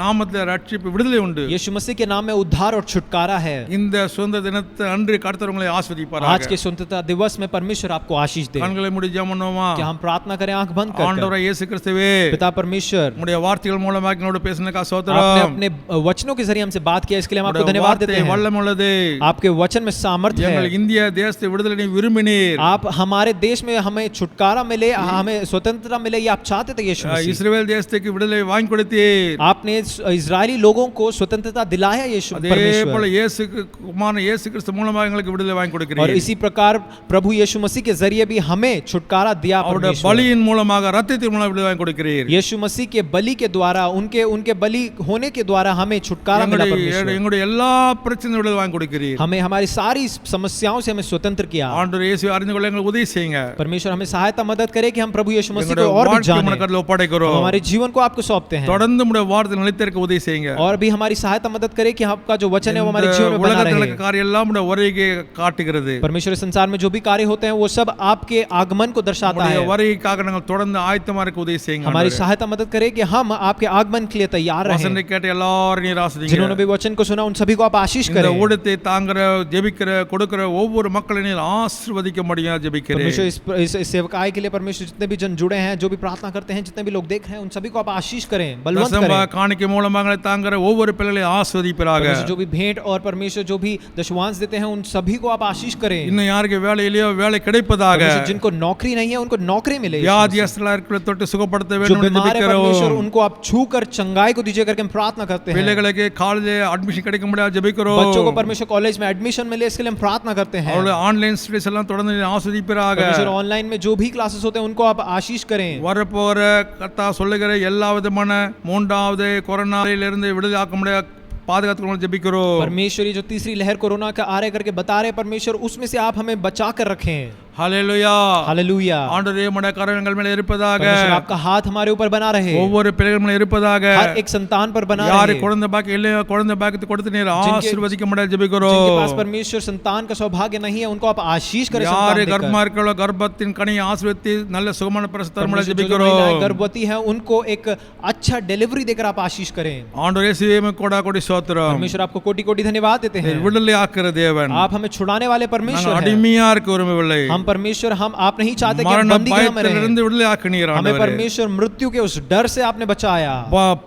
நாமத்திலே ரட்சிப்பு விடுதலை உண்டு. यीशु मसीह के नाम में उद्धार और छुटकारा है। இந்த சுதந்திர தினத்தை அன்று கர்த்தர் உங்களை ஆசீர்வதிப்பாராக. आज के स्वतंत्रता दिवस में परमेश्वर आपको आशीष दे। கண்களை மூடி ஜெபம் பண்ணுவோமா? क्या हम प्रार्थना करें आंख बंद कर? ஆண்டவரே இயேசு கிறிஸ்துவே, पिता परमेश्वर, உம்முடைய வார்த்தைகள் மூலமாக என்னோட பேசினதுக்கு आपने ஸ்தோத்திரம். अपने वचनों के जरिए हमसे बात किया, इसके लिए हम आपको உம்முடைய धन्यवाद देते வார்த்தை हैं। வல்லமை உள்ளது. आपके वचन में सामर्थ्य எங்கள் है। இந்திய தேசத்தை விடுதலை நீ விரும்பினீர். आप हमारे देश में हमें छुटकारा मिले, हमें स्वतंत्रता मिले, ये आप चाहते थे यीशु मसीह। இஸ்ரவேல் தேசத்துக்கு விடுதலை வாங்கி கொடுத்தீர். आपने इजरायली लोगों को स्वतंत्रता दिलाया यीशु அதே போல परमेश्वर। இயேசு குமாரன் இயேசு கிறிஸ்து மூலமாக எங்களுக்கு விடுதலை வாங்கி और கொடுக்கிறீர். इसी प्रकार प्रभु यीशु मसीह के जरिए भी हमें छुटकारा दिया அவருடைய परमेश्वर। பலியின் மூலமாக ரத்தத்தின் மூலமாக விடுதலை வாங்கி கொடுக்கிறீர். यीशु मसीह के बलि के द्वारा, उनके बलि होने के द्वारा हमें छुटकारा मिला परमेश्वर। எங்களுடைய எல்லா பிரச்சனையும் விடுதலை வாங்கி கொடுக்கிறீர். हमें हमारी सारी समस्याओं से हमें स्वतंत्र किया। ஆண்டவர் இயேசு அறிந்து கொள்ள எங்களுக்கு உதவி செய்யுங்க. परमेश्वर हमें सहायता मदद करे कि हम प्रभु यीशु मसीह எங்களுடைய को और भी வாழ்க்கையை जानें। உம்முடைய கரத்தில் ஒப்படைக்கிறோம். हम हमारे जीवन को आपको सौंपते हैं। தொடர்ந்து உம்முடைய வார்த்தை நிலைத்திருக்க உதவி செய்யுங்க. और भी हमारी सहायता मदद करे कि आपका जो वचन है वो हमारे जीवन में बना உலகத்தில் रहे। நடக்கிற காரியம் எல்லாம் உம்முடைய வருகையை காட்டுகிறது. परमेश्वर संसार में जो भी कार्य होते हैं वो सब आपके आगमन को दर्शाता உம்முடைய है। வருகைக்காக நாங்கள் தொடர்ந்து ஆயத்தமா இருக்க உதவி செய்யுங்க. हमारी सहायता मदद करे कि हम आपके आगमन के लिए तैयार रहें। வசனத்தை கேட்ட எல்லாரும் நீர் जिन्होंने ஆசீர்வதிங்க. भी वचन को सुना उन सभी को आप आशीष இந்த करें। ஊழியத்தை தாங்குற ஜெபிக்கிற கொடுக்கிற ஒவ்வொரு மக்களையும் நீர் ஆசீர்வதிக்க முடியும் ஜெபிக்கிறேன். परमेश्वर इस सेवकाई के लिए परमेश्वर जितने भी जन जुड़े हैं, जो भी प्रार्थना करते हैं, जितने भी लोग देख रहे हैं, उन सभी को आप आशीष करें, बलवंत தசம करें। காணிக்கை மூலமாக தாங்குற ஒவ்வொரு பிள்ளைகளையும் ஆசீர்வதிப்பீராக. परमेश्वर जो भी भेंट और परमेश्वर जो भी दशवांश देते हैं उन सभी को आप आशीष करें। இன்னும் யாருக்கு வேலை இல்லையோ வேலை கிடைப்பதாக. परमेश्वर जिनको नौकरी नहीं है उनको नौकरी मिले। வியாதியஸ்தலா இருக்கிற தொட்டு சுகப்படுத்த जो வேண்டும் என்று बीमार है परमेश्वर ஜெபிக்கிறோம். उनको आप छू कर चंगाई को दीजिए करके हम प्रार्थना करते हैं। பிள்ளைகளுக்கு காலேஜ் அட்மிஷன் கிடைக்க முடியாது ஜெபிக்கிறோம். बच्चों को परमेश्वर कॉलेज में एडमिशन मिले, इसके लिए हम प्रार्थना करते हैं। அவருடைய ஆன்லைன் ஸ்டடீஸ் எல்லாம் தொடர்ந்து நீர் ஆசீர்வதிப்பீராக. परमेश्वर ऑनलाइन में जो भी क्लासेस होते हैं उनको आप आशीष करें। வரப்போற கர்த்தா சொல்லுகிற எல்லா விதமான மூன்றாவது கொரோனாவிலிருந்து விடுதலை ஆக்க முடியாது பாதுகாத்துக்கணும் ஜெபிக்கிறோம். परमेश्वर ये जो तीसरी लहर कोरोना का आ रहे करके बता रहे परमेश्वर, उसमें से आप हमें बचा कर रखें। ஹல்லேலூயா. हालेलुया। ஆண்டவரே உம்முடைய கரங்கள் மேல இருப்பதாக. परमेश्वर आपका हाथ हमारे ऊपर बना रहे, ஒவ்வொரு பிள்ளைகள் மேல இருப்பதாக. हर एक संतान पर बना யாரு रहे। குழந்தை பாக்கியம் இல்லையோ குழந்தை பாக்கியத்தை கொடுத்து நீர் ஆசீர்வதிக்க முடியாது जिनके पास ஜெபிக்கிறோம். परमेश्वर संतान का सौभाग्य नहीं है उनको आप आशीष करें। யாரு संतान देकर। கர்ப்பமா இருக்கிறோ கர்ப்பத்தின் கனியை ஆசீர்வதித்து நல்ல சுகமான பிரசவத்தை முடியாது परमेश्वर जो महिलाएं ஜெபிக்கிறோம். गर्भवती हैं उनको एक अच्छा डिलीवरी देकर आप आशीष करें। ஆண்டவரே இயேசுவே கோடா கோடி ஸ்தோத்திரம். परमेश्वर आपको कोटि कोटि धन्यवाद देते हैं। விடுதலை ஆக்குற தேவன். आप हमें छुड़ाने वाले நாங்கள் परमेश्वर हैं। அடிமையா இருக்க விரும்பவில்லை. हम परमेश्वर, हम आप नहीं चाहते कि हम மரண बंदी के हम பயத்திலிருந்து रहें। விடுதலை ஆக்குனீர் हमें ஆண்டவரே. परमेश्वर मृत्यु के उस डर से आपने बचाया,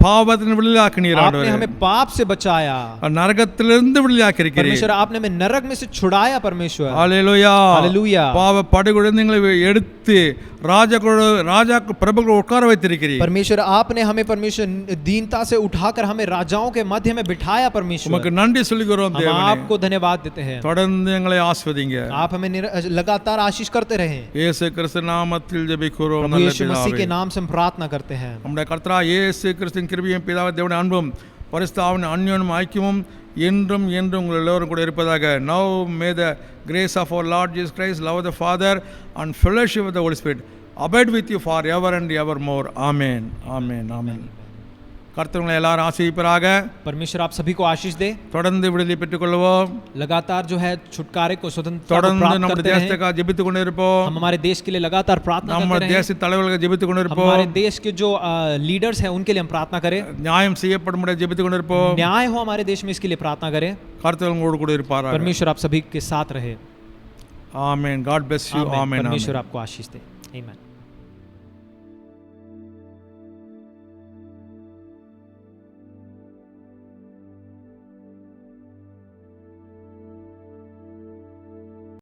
பாவத்திலிருந்து விடுதலை ஆக்குனீர் आपने ஆண்டவரே. हमें पाप से बचाया। நரகத்திலிருந்து விடுதலை ஆக்கியிருக்கிறீர். परमेश्वर आपने हमें नरक में से छुड़ाया परमेश्वर। ஹல்லேலூயா. हालेलुया। பாவ படுகுழந்தைகளை எடுத்து ராஜா பிரபுக்கள் உட்கார வைத்திருக்கிறீர். परमेश्वर आपने हमें परमेश्वर दीनता से उठाकर हमें राजाओं के मध्य में बिठाया परमेश्वर। உமக்கு நன்றி சொல்லுகிறோம் हम தேவனே. आपको धन्यवाद देते हैं। தொடர்ந்து எங்களை ஆசீர்வதிங்க. आप हमें लगातार आशीष करते रहें। இயேசு கிறிஸ்து நாமத்தில் ஜெபிக்கிறோம் प्रभु நல்ல यीशु मसीह के பிதாவே. नाम से हम प्रार्थना करते हैं। நம்முடைய கர்த்தரா இயேசு கிறிஸ்துவின் கிருபையும் பிதாவே தேவனுடைய அன்பும் பரிசுத்த ஆவியின் அந்யோன்யம் ஐக்கியமும் என்றும் என்றும் உங்கள் எல்லோரும் கூட இருப்பதாக. Now may the grace of our Lord Jesus Christ, love of the Father and fellowship of the Holy Spirit abide with you forever and evermore. Amen. Amen. Amen. கர்த்தர் உங்களை எல்லாரும் ஆசீர்வதிப்பாராக. परमेश्वर आप सभी को आशीष दे। தொடர்ந்து விடுதலை பெற்றுக்கொள்வோம். लगातार जो है छुटकारे को स्वतंत्रता को தொடர்ந்து प्राप्त நம்முடைய करते रहें। தேசத்துக்காக ஜெபித்துக் கொண்டு இருப்போம். हम हमारे देश के लिए लगातार प्रार्थना நம்ம करते रहें। தேச தலைவர்களுக்கு ஜெபித்துக் கொண்டு हमारे இருப்போம். देश के जो लीडर्स हैं उनके लिए हम प्रार्थना करें। நியாயம் செய்யப்படும் முடியாது ஜெபித்துக் கொண்டு இருப்போம். न्याय हो हमारे देश में, इसके लिए प्रार्थना करें। கர்த்தர் உங்களோடு கூட இருப்பாராக. परमेश्वर आप सभी के साथ रहे। Amen. God bless you. आमीन। Amen. परमेश्वर Amen. आपको आशीष दे। आमीन।